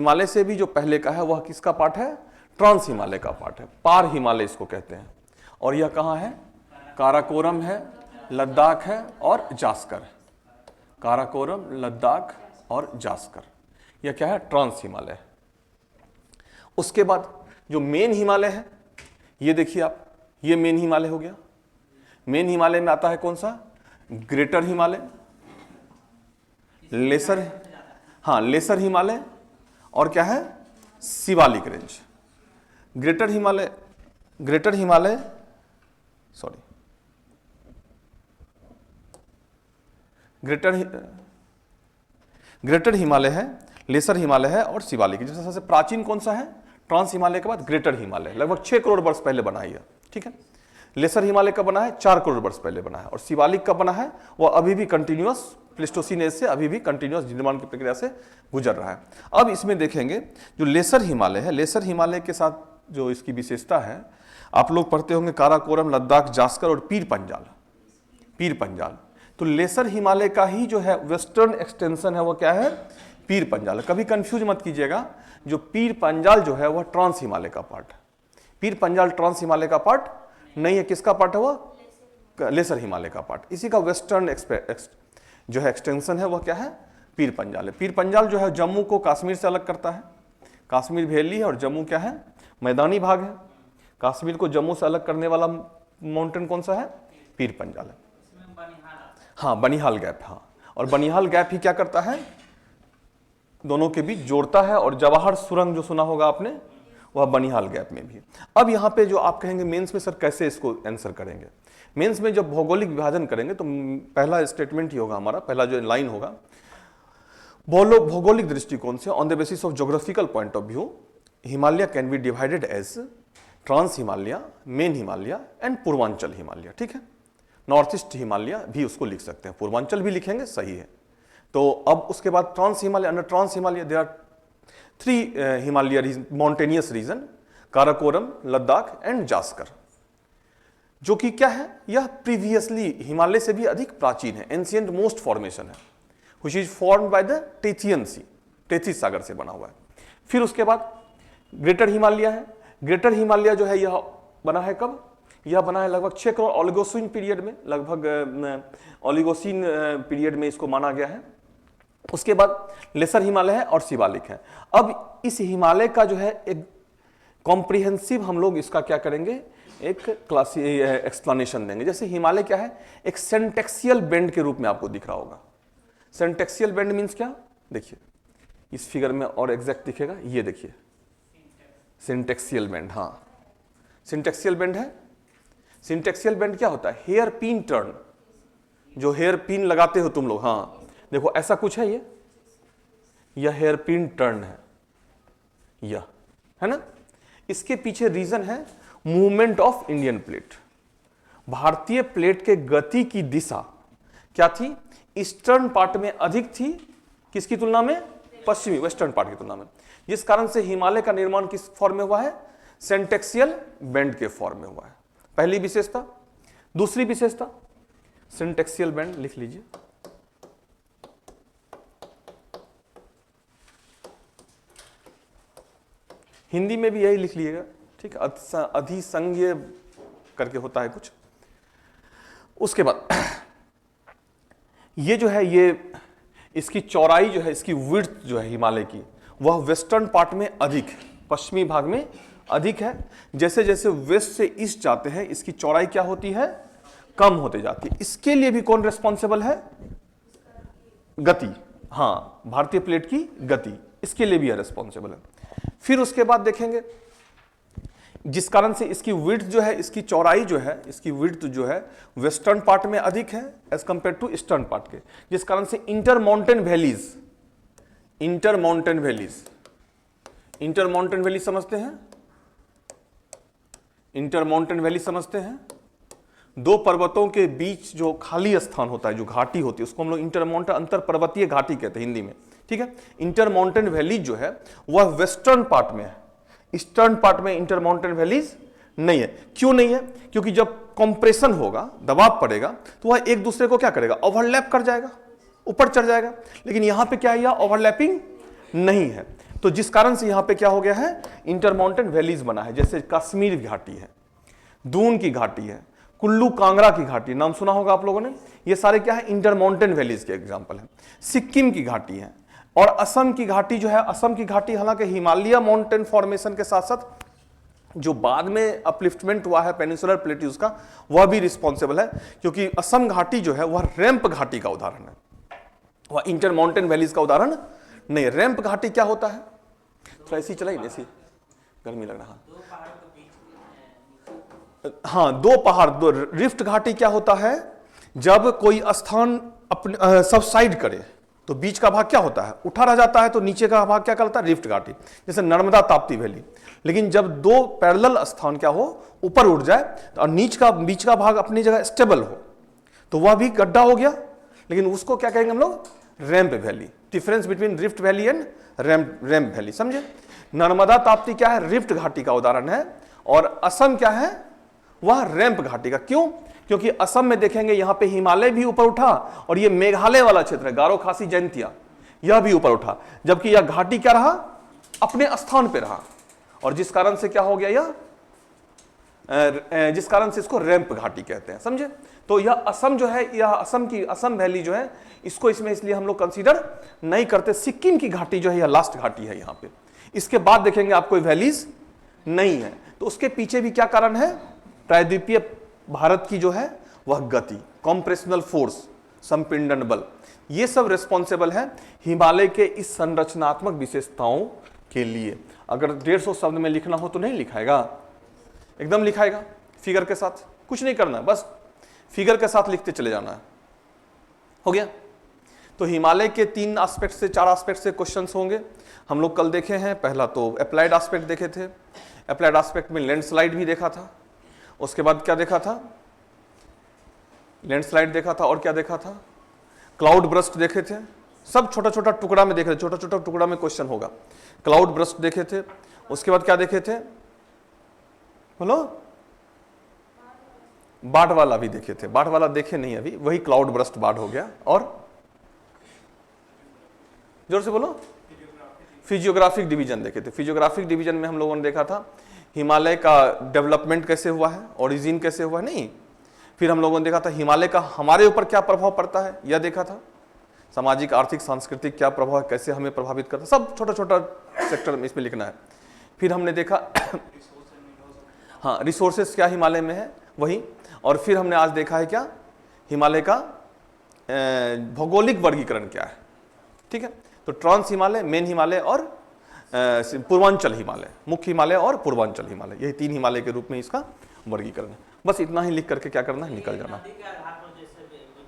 हिमालय से भी जो पहले का है वह किसका पार्ट है? ट्रांस हिमालय का पार्ट है, पार हिमालय इसको कहते हैं। और यह कहाँ है? काराकोरम है, लद्दाख है और जास्कर। काराकोरम, लद्दाख और जास्कर, यह क्या है? ट्रांस हिमालय। उसके बाद जो मेन हिमालय है, ये देखिए आप, ये मेन हिमालय हो गया। मेन हिमालय में आता है कौन सा? ग्रेटर हिमालय, लेसर, हाँ लेसर हिमालय, और क्या है? Shivalik range. Greater Himalaya, greater Himalaya, sorry, greater Himalaya है, लेसर हिमालय है और शिवालिक। जैसे सबसे प्राचीन कौन सा है? ट्रांस हिमालय के बाद ग्रेटर हिमालय, लगभग 6 करोड़ वर्ष पहले बना है, ठीक है। लेसर हिमालय का बना है 4 करोड़ वर्ष पहले बना है, और शिवालिक का बना है वो अभी भी कंटिन्यूअस प्लेस्टोसीन एज से अभी भी कंटिन्यूअस निर्माण की प्रक्रिया से गुजर रहा है। अब इसमें देखेंगे जो लेसर हिमालय है, लेसर हिमालय के साथ जो इसकी विशेषता है, आप लोग पढ़ते होंगे काराकोरम, लद्दाख, जास्कर और पीर पंजाल। पीर पंजाल तो लेसर हिमालय का ही जो है वेस्टर्न एक्सटेंशन है वो क्या है? पीर पंजाल। कभी कंफ्यूज मत कीजिएगा, जो पीर पंजाल जो है वह ट्रांस हिमालय का पार्ट है। पीर पंजाल ट्रांस हिमालय का पार्ट नहीं है। किसका पार्ट है? वह लेसर हिमालय का पार्ट। इसी का वेस्टर्न जो है एक्सटेंशन है वह क्या है? पीर पंजाल है। पीर पंजाल जो है जम्मू को कश्मीर से अलग करता है। कश्मीर वैली है और जम्मू क्या है? मैदानी भाग है। कश्मीर को जम्मू से अलग करने वाला माउंटेन कौन सा है? पीर पंजाल है। हाँ, बनिहाल गैप, हाँ। और बनिहाल गैप ही क्या करता है? दोनों के बीच जोड़ता है। और जवाहर सुरंग जो सुना होगा आपने, वह बनिहाल गैप में भी। अब यहाँ पे जो आप कहेंगे मेंस में सर कैसे इसको आंसर करेंगे? मेंस में जब भौगोलिक विभाजन करेंगे तो पहला स्टेटमेंट ही होगा हमारा, पहला जो लाइन होगा, भौगोलिक दृष्टिकोण से on the basis of geographical point of view Himalaya can be divided as trans Himalaya, main Himalaya and Purvanchal Himalaya, ठीक है। नॉर्थ ईस्ट हिमालय भी उसको लिख सकते हैं, पूर्वांचल भी लिखेंगे, सही है। तो अब उसके बाद trans Himalaya, under trans Himalaya there are 3 Himalaya mountainous region, Karakoram, Ladakh and Zanskar, जो कि क्या है? यह प्रीवियसली हिमालय से भी अधिक प्राचीन है, एंशिएंट मोस्ट फॉर्मेशन है, which is formed by the Tethyan sea, Tethys सागर से बना हुआ है। फिर उसके बाद ग्रेटर हिमालय है। ग्रेटर हिमालय जो है यह बना है कब? यह बना है लगभग 6 करोड़ ओलिगोसीन पीरियड में, लगभग ओलिगोसीन पीरियड में इसको माना गया है। उसके बाद लेसर हिमालय है और शिवालिक है। अब इस हिमालय का जो है एक कॉम्प्रिहेंसिव हम लोग इसका क्या करेंगे? एक एक्सप्लेनेशन देंगे। जैसे हिमालय क्या है? एक सेंटेक्सियल बेंड के रूप में आपको दिख रहा होगा। सेंटेक्सियल बेंड मींस क्या? देखिए इस फिगर में और एग्जैक्ट दिखेगा, ये देखिए सिंटेक्सियल बेंड, हाँ सिंटेक्सियल बेंड है। सिंटेक्सियल बेंड क्या होता है? हेयर पिन टर्न, जो हेयर पिन लगाते हो तुम लोग, हाँ देखो ऐसा कुछ है, यह हेयर पिन टर्न है, यह है ना। इसके पीछे रीजन है मूवमेंट ऑफ इंडियन प्लेट। भारतीय प्लेट के गति की दिशा क्या थी? ईस्टर्न पार्ट में अधिक थी, किसकी तुलना में? पश्चिमी वेस्टर्न पार्ट की तुलना में, जिस कारण से हिमालय का निर्माण किस फॉर्म में हुआ है? सेंटेक्सियल बेंड के फॉर्म में हुआ है। पहली विशेषता। दूसरी विशेषता, सिंटेक्सियल बेंड लिख लीजिए, हिंदी में भी यही लिख लीजिएगा, ठीक है, अधिसंज्ञ करके होता है कुछ। उसके बाद ये जो है, ये इसकी चौड़ाई जो है, इसकी विड्थ जो है हिमालय की, वह वेस्टर्न पार्ट में अधिक, पश्चिमी भाग में अधिक है। जैसे जैसे वेस्ट से ईस्ट जाते हैं इसकी चौड़ाई क्या होती है? कम होते जाती है। इसके लिए भी कौन रिस्पॉन्सिबल है? गति, हाँ भारतीय प्लेट की गति, इसके लिए भी यह रिस्पॉन्सिबल है। फिर उसके बाद देखेंगे जिस कारण से इसकी विड्थ जो है, इसकी चौड़ाई जो है, इसकी विड्थ जो है वेस्टर्न पार्ट में अधिक है as compare to eastern part के, जिस कारण से inter mountain valleys, inter mountain valley समझते हैं? इंटर माउंटेन वैली समझते हैं? दो पर्वतों के बीच जो खाली स्थान होता है, जो घाटी होती है, उसको हम लोग इंटर माउंटेन, अंतर पर्वतीय घाटी कहते हैं हिंदी में, ठीक है। इंटर माउंटेन वैली जो है वह वेस्टर्न पार्ट में है, ईस्टर्न पार्ट में इंटर माउंटेन वैलीज नहीं है। क्यों नहीं है? क्योंकि जब कंप्रेशन होगा, दबाव पड़ेगा, तो वह एक दूसरे को क्या करेगा? ओवरलैप कर जाएगा, ऊपर चढ़ जाएगा। लेकिन यहां पे क्या है? यह ओवरलैपिंग नहीं है। तो जिस कारण से यहां पे क्या हो गया है, इंटरमाउंटेन वैलीज बना है, जैसे कश्मीर घाटी है, दून की घाटी है, कुल्लू कांगड़ा की घाटी, नाम सुना होगा आप लोगों ने। ये सारे क्या है, इंटरमाउंटेन वैलीज के एग्जांपल है। सिक्किम की घाटी है, और असम की घाटी जो है, असम की घाटी हालांकि हिमालय माउंटेन फॉर्मेशन के साथ साथ जो बाद में अपलिफ्टमेंट हुआ है पेनिनसुलर प्लेट्यूज का, वह भी रिस्पॉन्सिबल है, क्योंकि असम घाटी जो है वह रैंप घाटी का उदाहरण है, वह इंटरमाउंटेन वैलीज का उदाहरण नहीं। रैंप घाटी क्या होता है, थोड़ा ऐसी चलाई ना, ऐसी गर्मी लग रहा। हाँ, दो पहाड़, दो रिफ्ट घाटी क्या होता है, जब कोई स्थान अपने सबसाइड करे तो बीच का भाग क्या होता है, उठा रह जाता है, तो नीचे का भाग क्या कहलाता है, रिफ्ट घाटी, जैसे नर्मदा ताप्ती वैली। लेकिन जब दो पैरेलल स्थान क्या हो, ऊपर उठ जाए और बीच का भाग अपनी जगह स्टेबल हो, तो वह भी गड्ढा हो गया, लेकिन उसको क्या कहेंगे हम लोग, ramp valley. Difference between rift valley and ramp valley, समझे। नर्मदा ताप्ती क्या है, रिफ्ट घाटी का उदाहरण है, और असम क्या है, वह रैंप घाटी का। क्यों, क्योंकि असम में देखेंगे यहां पे हिमालय भी ऊपर उठा, और ये मेघालय वाला क्षेत्र है, गारो खासी जयंतिया, यह भी ऊपर उठा, जबकि यह घाटी क्या रहा, अपने स्थान पे रहा, और जिस कारण से क्या हो गया, यह जिस कारण से इसको रैंप घाटी कहते हैं, समझे। तो यह असम जो है, यह असम वैली जो है, इसको इसमें इसलिए हम लोग कंसीडर नहीं करते। सिक्किम की घाटी जो है, यह लास्ट घाटी है यहां पे, इसके बाद देखेंगे आप कोई वैलीज नहीं है। तो उसके पीछे भी क्या कारण है, प्रायद्वीपीय भारत की जो है वह गति, कॉम्प्रेशनल फोर्स, संपीड़न बल, ये सब रिस्पॉन्सिबल है हिमालय के इस संरचनात्मक विशेषताओं के लिए। अगर 150 शब्द में लिखना हो तो नहीं लिखाएगा, एकदम लिखाएगा फिगर के साथ, कुछ नहीं करना है, बस फिगर के साथ लिखते चले जाना है, हो गया। तो हिमालय के 3 एस्पेक्ट से 4 एस्पेक्ट से क्वेश्चंस होंगे, हम लोग कल देखे हैं। पहला तो अप्लाइड एस्पेक्ट देखे थे, अप्लाइड एस्पेक्ट में लैंडस्लाइड भी देखा था, उसके बाद क्या देखा था, लैंडस्लाइड देखा था, और क्या देखा था, क्लाउड ब्रस्ट देखे थे, सब छोटा छोटा टुकड़ा में देखे थे, छोटा छोटा टुकड़ा में क्वेश्चन होगा। क्लाउड ब्रस्ट देखे थे, उसके बाद क्या देखे थे, बोलो, बाढ़ वाला भी देखे थे, बाढ़ वाला देखे नहीं अभी, वही क्लाउड ब्रस्ट बाढ़ हो गया। और जोर से बोलो, फिजियोग्राफिक डिवीजन देखे थे। फिजियोग्राफिक डिवीजन में हम लोगों ने देखा था हिमालय का डेवलपमेंट कैसे हुआ है, ओरिजिन कैसे हुआ है, नहीं। फिर हम लोगों ने देखा था हिमालय का हमारे ऊपर क्या प्रभाव पड़ता है, यह देखा था। सामाजिक, आर्थिक, सांस्कृतिक क्या प्रभाव है, कैसे हमें प्रभावित करता है, सब छोटा छोटा सेक्टर में इसमें लिखना है। फिर हमने देखा हाँ, रिसोर्सेस क्या हिमालय में है, वही। और फिर हमने आज देखा है क्या, हिमालय का भौगोलिक वर्गीकरण क्या है, ठीक है। तो ट्रांस हिमालय, मेन हिमालय और पूर्वांचल हिमालय, मुख्य हिमालय और पूर्वांचल हिमालय, यही 3 हिमालय के रूप में इसका वर्गीकरण है। बस इतना ही लिख करके क्या करना है, निकल जाना।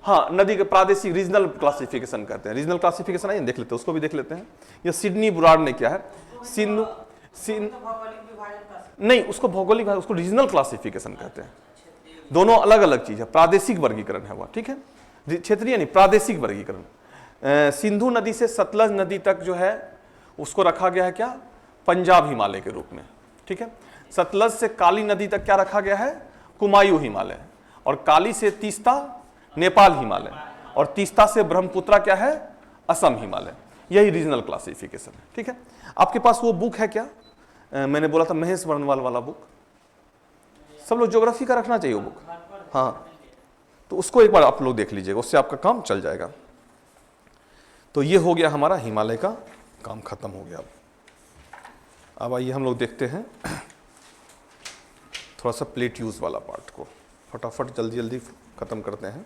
हाँ, नदी के प्रादेशिक रीजनल क्लासिफिकेशन कहते हैं, रीजनल क्लासिफिकेशन है, देख लेते हैं, उसको भी देख लेते हैं। ये सिडनी बुराड़ ने क्या है, नहीं, उसको भौगोलिक, उसको रीजनल क्लासिफिकेशन कहते हैं। दोनों अलग अलग चीज है, प्रादेशिक वर्गीकरण है वह, ठीक है, क्षेत्रीय नहीं, प्रादेशिक वर्गीकरण। सिंधु नदी से सतलज नदी तक जो है उसको रखा गया है क्या, पंजाब हिमालय के रूप में, ठीक है। सतलज से काली नदी तक क्या रखा गया है, कुमायूं हिमालय, और काली से तीस्ता नेपाल हिमालय, और तीस्ता से ब्रह्मपुत्रा क्या है, असम हिमालय। यही रीजनल क्लासिफिकेशन है, ठीक है। आपके पास वो बुक है क्या, मैंने बोला था महेश वर्णवाल वाला बुक, सब लोग ज्योग्राफी का रखना चाहिए वो बुक, हाँ, तो उसको एक बार आप लोग देख लीजिएगा, उससे आपका काम चल जाएगा। तो ये हो गया हमारा हिमालय का काम, खत्म हो गया। अब आइए हम लोग देखते हैं थोड़ा सा प्लेट्यूज वाला पार्ट को, फटाफट जल्दी जल्दी खत्म करते हैं।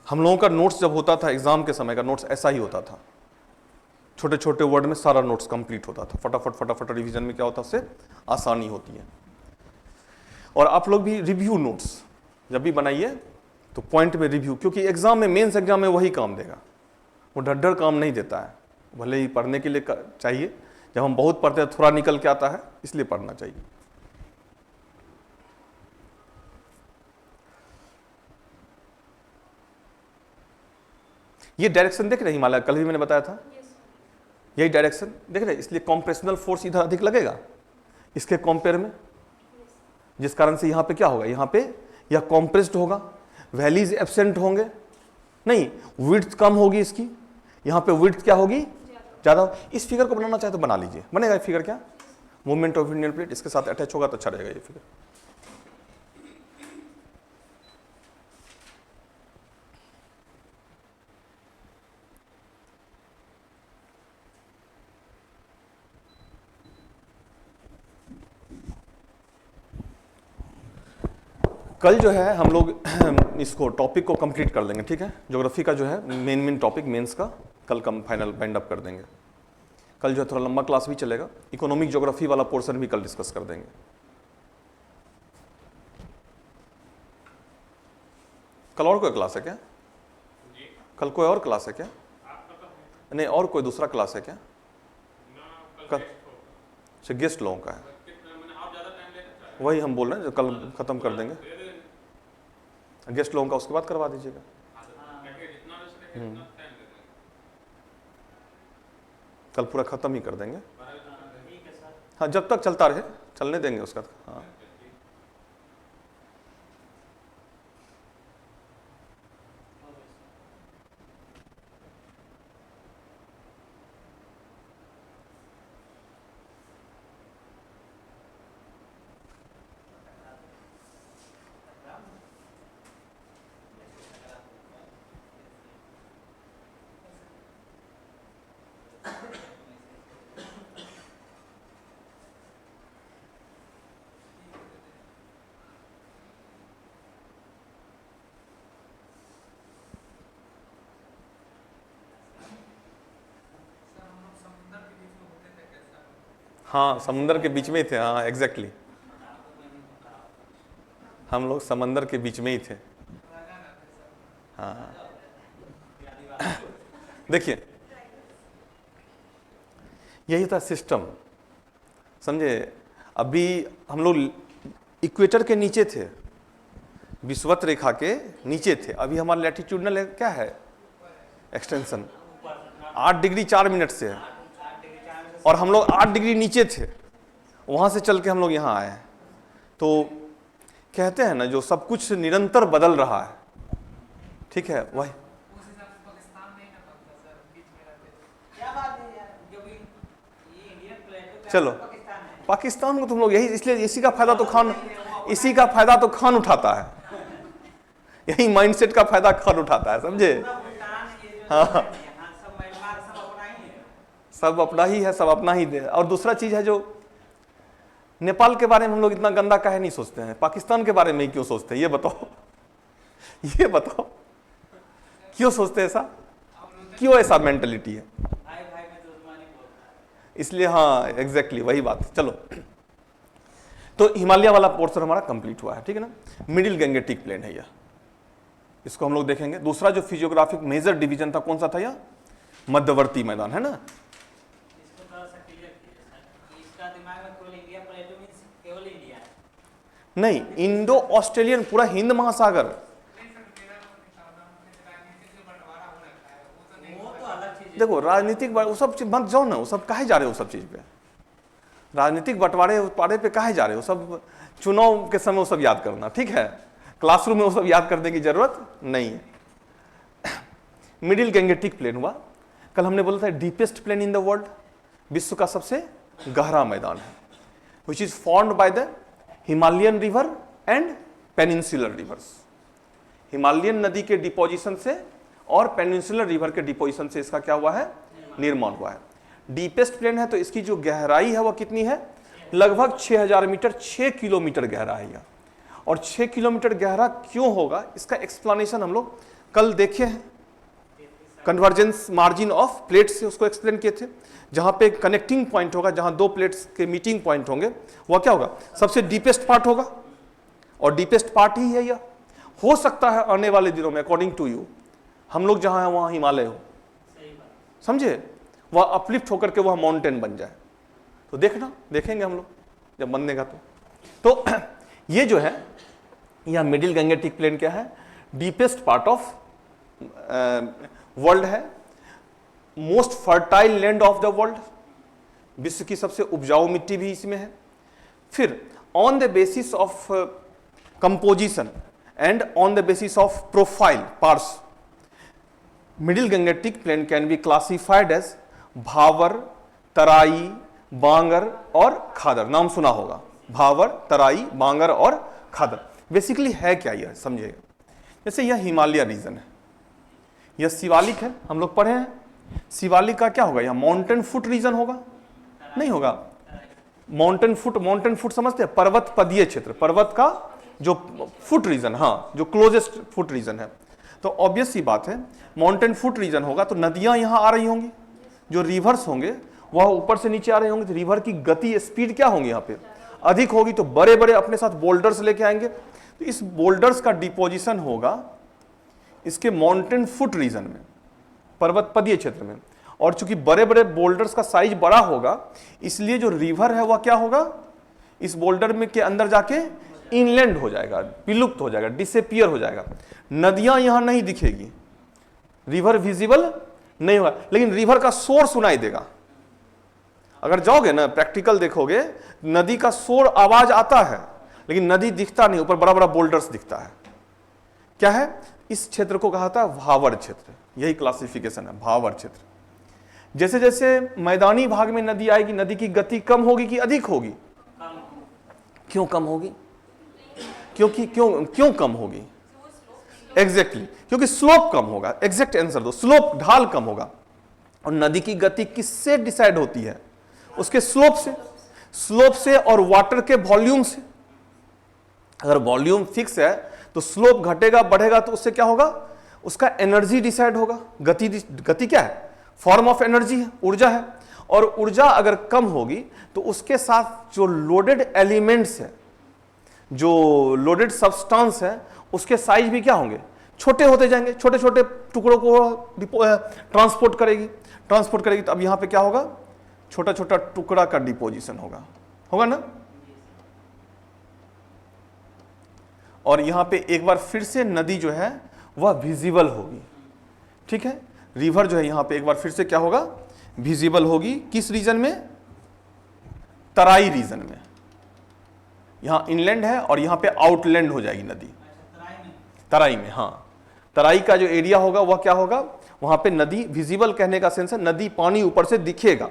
हम लोगों का नोट्स जब होता था, एग्जाम के समय का नोट्स ऐसा ही होता था, छोटे छोटे वर्ड में सारा नोट्स कंप्लीट होता था, फटाफट फटाफट रिवीजन में क्या होता है, उससे आसानी होती है। और आप लोग भी रिव्यू नोट्स जब भी बनाइए तो पॉइंट में रिव्यू, क्योंकि एग्जाम में, मेंस एग्जाम में वही काम देगा, वो ढड्ढर काम नहीं देता है। भले ही पढ़ने के लिए चाहिए, जब हम बहुत पढ़ते हैं थोड़ा निकल के आता है, इसलिए पढ़ना चाहिए। ये डायरेक्शन देख रहे हैं हिमालय, कल भी मैंने बताया था, यही डायरेक्शन देख रहे हैं, इसलिए कॉम्प्रेशनल फोर्स इधर अधिक लगेगा इसके कंपेयर में, जिस कारण से यहाँ पे क्या होगा, यहाँ पे या कॉम्प्रेस्ड होगा, वैलीज एब्सेंट होंगे, नहीं विड्थ कम होगी इसकी, यहाँ पे विड्थ क्या होगी ज़्यादा। इस फिगर को बनाना चाहे तो बना लीजिए, बनेगा ये फिगर क्या, मूवमेंट ऑफ इंडियन प्लेट इसके साथ अटैच होगा तो अच्छा रहेगा ये फिगर। कल जो है हम लोग इसको टॉपिक को कंप्लीट कर देंगे, ठीक है। ज्योग्राफी का जो है मेन टॉपिक मेंस का कल कम फाइनल वाइंड अप कर देंगे। कल जो है थोड़ा लंबा क्लास भी चलेगा, इकोनॉमिक ज्योग्राफी वाला पोर्शन भी कल डिस्कस कर देंगे। कल और कोई क्लास है क्या? कल कोई और क्लास है क्या? नहीं, और कोई दूसरा क्लास है क्या कल? अच्छा, गेस्ट लोगों का है, वही हम बोल रहे हैं जो कल खत्म कर देंगे। गेस्ट लोगों का उसके बाद करवा दीजिएगा। कल पूरा खत्म ही कर देंगे। हाँ, जब तक चलता रहे चलने देंगे उसका। हाँ, हाँ समुंदर के बीच में ही थे। हाँ एग्जैक्टली, हम लोग समंदर के बीच में ही थे। हाँ देखिए यही था सिस्टम, समझे। अभी हम लोग इक्वेटर के नीचे थे, विषुवत रेखा के नीचे थे। अभी हमारा लैटिट्यूडनल क्या है एक्सटेंशन 8 डिग्री 4 मिनट से है, और हम लोग 8 डिग्री नीचे थे, वहां से चल के हम लोग यहाँ आए हैं। तो कहते हैं ना जो सब कुछ निरंतर बदल रहा है, ठीक है वही। चलो पाकिस्तान को तुम लोग यही, इसलिए इसी का फायदा तो खान उठाता है, यही माइंडसेट का फायदा खान उठाता है, समझे। हाँ सब अपना ही है, सब अपना ही दे। और दूसरा चीज है जो नेपाल के बारे में हम लोग इतना गंदा काहे नहीं सोचते हैं, पाकिस्तान के बारे में ही क्यों सोचते हैं, ये बताओ ये बताओ क्यों सोचते हैं ऐसा, क्यों ऐसा मेंटलिटी है? इसलिए हाँ एग्जैक्टली वही बात। चलो तो हिमालय वाला पोर्शन हमारा कंप्लीट हुआ है, ठीक है ना। मिडिल गैंगेटिक प्लेन है यह, इसको हम लोग देखेंगे। दूसरा जो फिजियोग्राफिक मेजर डिवीजन था कौन सा था, यह मध्यवर्ती मैदान है ना। नहीं, इंडो ऑस्ट्रेलियन पूरा हिंद महासागर, देखो राजनीतिक वो सब चीज मत जाओ ना, वो सब काहे जा रहे हो, सब चीज पे राजनीतिक बंटवारे पे काहे जा रहे हो, सब चुनाव के समय वो सब याद करना, ठीक है। क्लासरूम में वो सब याद करने की जरूरत नहीं है। मिडिल गैंगेटिक प्लेन हुआ, कल हमने बोला था deepest plain in the world, विश्व का सबसे गहरा मैदान है, which is formed by the Himalayan river and peninsular rivers. Himalayan नदी के डिपोजिशन से और पेनिनसुलर रिवर के डिपोजिशन से इसका क्या हुआ है, निर्माण हुआ है। डीपेस्ट प्लेन है तो इसकी जो गहराई है वह कितनी है, लगभग 6000 मीटर, 6 किलोमीटर गहरा है यह। और 6 किलोमीटर गहरा क्यों होगा, इसका एक्सप्लेनेशन हम लोग कल देखे हैं, कन्वर्जेंस मार्जिन ऑफ प्लेट से उसको एक्सप्लेन किए थे। जहां पे कनेक्टिंग पॉइंट होगा, जहां दो प्लेट्स के मीटिंग पॉइंट होंगे, वह क्या होगा, सबसे डीपेस्ट पार्ट होगा, और डीपेस्ट पार्ट ही है यह। हो सकता है आने वाले दिनों में अकॉर्डिंग टू यू हम लोग जहां हैं वहां हिमालय हो, समझे, वह अपलिफ्ट होकर के वह माउंटेन बन जाए। तो देखना, देखेंगे हम लोग जब बनेगा तो ये जो है यह मिडिल गैंगेटिक प्लेन क्या है, डीपेस्ट पार्ट ऑफ वर्ल्ड है, most fertile land of the world, विश्व की सबसे उपजाऊ मिट्टी भी इसमें है। फिर on the basis of composition, and on the basis of profile parts, middle Gangetic plain can be classified as भावर, तराई, बांगर और खादर। नाम सुना होगा, भावर, तराई, बांगर और खादर। बेसिकली है क्या यह, समझिएगा। जैसे यह हिमालय रीजन है, यह शिवालिक है, हम लोग पढ़े हैं। शिवालिक का क्या होगा, यह माउंटेन फुट रीजन होगा? नहीं होगा। माउंटेन फुट समझते हैं, पर्वत पदीय क्षेत्र, पर्वत का जो फुट रीजन, हाँ, जो क्लोजेस्ट फुट रीजन है। तो ऑब्वियस सी बात है, माउंटेन फुट रीजन होगा तो नदियां यहां आ रही होंगी, जो रिवर्स होंगे वह ऊपर से नीचे आ रहे होंगे, तो रिवर की गति स्पीड क्या होंगी, यहाँ पे अधिक होगी। तो बड़े बड़े अपने साथ बोल्डर्स लेके आएंगे, तो इस बोल्डर्स का डिपोजिशन होगा इसके माउंटेन फुट रीजन में, पर्वत पदीय क्षेत्र में। और चूंकि बड़े बड़े बोल्डर्स का साइज बड़ा होगा, इसलिए जो रिवर है वह क्या होगा, इस बोल्डर में के अंदर जाके इनलैंड हो जाएगा, विलुप्त हो जाएगा, डिसअपियर हो जाएगा। नदियां यहां नहीं दिखेगी, रिवर विजिबल नहीं होगा, लेकिन रिवर का शोर सुनाई देगा। अगर जाओगे ना, प्रैक्टिकल देखोगे, नदी का शोर आवाज आता है, लेकिन नदी दिखता नहीं, ऊपर बड़ा बड़ा बोल्डर्स दिखता है। क्या है, इस क्षेत्र को कहा था भावर क्षेत्र, यही क्लासिफिकेशन है, भावर क्षेत्र। जैसे जैसे मैदानी भाग में नदी आएगी, नदी की गति कम होगी कि अधिक होगी? क्यों कम होगी? क्यों कम होगी? एग्जैक्टली, क्योंकि स्लोप कम होगा। एग्जैक्ट आंसर दो, स्लोप, ढाल कम होगा। और नदी की गति किससे डिसाइड होती है? उसके स्लोप से और वाटर के वॉल्यूम से। अगर वॉल्यूम फिक्स है तो स्लोप घटेगा बढ़ेगा, तो उससे क्या होगा, उसका एनर्जी डिसाइड होगा। गति क्या है, फॉर्म ऑफ एनर्जी है, ऊर्जा है। और ऊर्जा अगर कम होगी तो उसके साथ जो लोडेड एलिमेंट्स है, जो लोडेड सब्सटेंस है, उसके साइज भी क्या होंगे, छोटे होते जाएंगे। छोटे छोटे टुकड़ों को ट्रांसपोर्ट करेगी। तो अब यहां पे क्या होगा, छोटा छोटा टुकड़ा का डिपोजिशन होगा ना। और यहां पे एक बार फिर से नदी जो है वह विजिबल होगी। ठीक है, रिवर जो है यहां पे एक बार फिर से क्या होगा, विजिबल होगी। किस रीजन में? तराई रीजन में। यहां इनलैंड है और यहां पे आउटलैंड हो जाएगी नदी, तराई में। हाँ, तराई का जो एरिया होगा वह क्या होगा, वहां पे नदी विजिबल कहने का सेंस है, नदी पानी ऊपर से दिखेगा।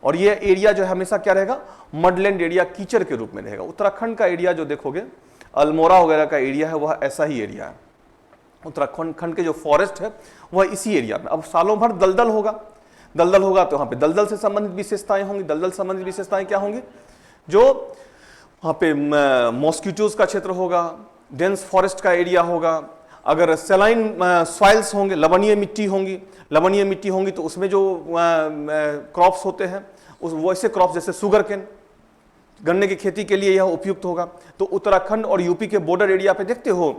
और ये एरिया जो है हमेशा क्या रहेगा, मडलैंड एरिया, कीचड़ के रूप में रहेगा। उत्तराखंड का एरिया जो देखोगे, अल्मोड़ा वगैरह का एरिया है, वह ऐसा ही एरिया है। उत्तराखंड के जो फॉरेस्ट है वह इसी एरिया में। अब सालों भर दलदल होगा तो वहां पे दलदल से संबंधित विशेषताएं होंगी। दलदल संबंधित विशेषताएं क्या होंगी, जो वहां पे मॉस्किटोज का क्षेत्र होगा, डेंस फॉरेस्ट का एरिया होगा। अगर सेलाइन सॉइल्स होंगे, लवणीय मिट्टी होंगी, तो उसमें जो क्रॉप्स होते हैं, उस वैसे क्रॉप्स जैसे शुगर केन, गन्ने की खेती के लिए यह उपयुक्त होगा। तो उत्तराखंड और यूपी के बॉर्डर एरिया पे देखते हो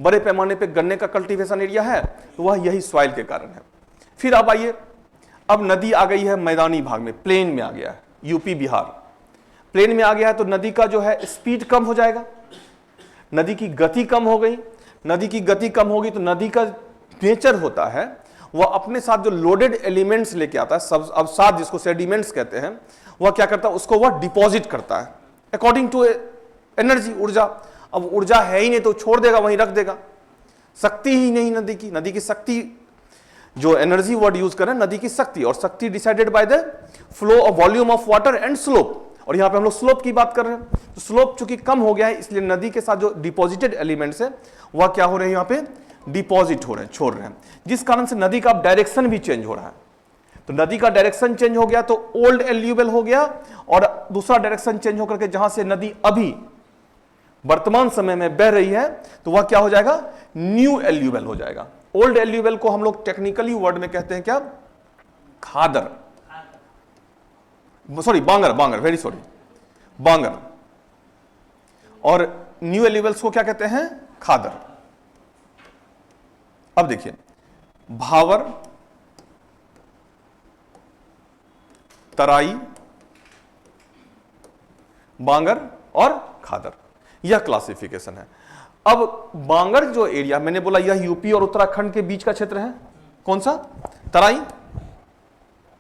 बड़े पैमाने पे गन्ने का कल्टीवेशन एरिया है, तो वह यही सॉइल के कारण है। फिर अब आइए, अब नदी आ गई है मैदानी भाग में, प्लेन में आ गया है, यूपी बिहार प्लेन में आ गया है, तो नदी का जो है स्पीड कम हो जाएगा, नदी की गति कम हो गई। नदी की गति कम होगी तो नदी का नेचर होता है वह अपने साथ जो लोडेड एलिमेंट्स लेके आता है, सब अवसाद जिसको सेडिमेंट्स कहते हैं, वह क्या करता है, उसको वह डिपॉजिट करता है अकॉर्डिंग टू एनर्जी, ऊर्जा। अब ऊर्जा है ही नहीं तो छोड़ देगा, वहीं रख देगा। शक्ति ही नहीं नदी की शक्ति, जो एनर्जी वर्ड यूज कर रहे हैं, नदी की शक्ति, और शक्ति decided by the flow of volume of water and slope. और यहां पे हम लोग स्लोप की बात कर रहे हैं, तो स्लोप चूंकि कम हो गया है, इसलिए नदी के साथ जो डिपॉजिटेड एलिमेंट्स है वह क्या हो रहे हैं, यहां पे डिपॉजिट हो रहे हैं, छोड़ रहे हैं, जिस कारण से नदी का डायरेक्शन भी चेंज हो रहा है। तो नदी का डायरेक्शन चेंज हो गया तो ओल्ड एल्यूवियल हो गया, और दूसरा डायरेक्शन चेंज होकर के जहां से नदी अभी वर्तमान समय में बह रही है, तो वह क्या हो जाएगा, न्यू एल्यूवियल हो जाएगा। ओल्ड एल्यूवियल को हम लोग टेक्निकली वर्ड में कहते हैं क्या, खादर, सॉरी बांगर, वेरी सॉरी, बांगर। और न्यू एल्यूवियल्स को क्या कहते हैं, खादर। अब देखिए, भावर, तराई, बांगर और खादर, यह क्लासिफिकेशन है। अब बांगर जो एरिया मैंने बोला, यह यूपी और उत्तराखंड के बीच का क्षेत्र है। कौन सा, तराई,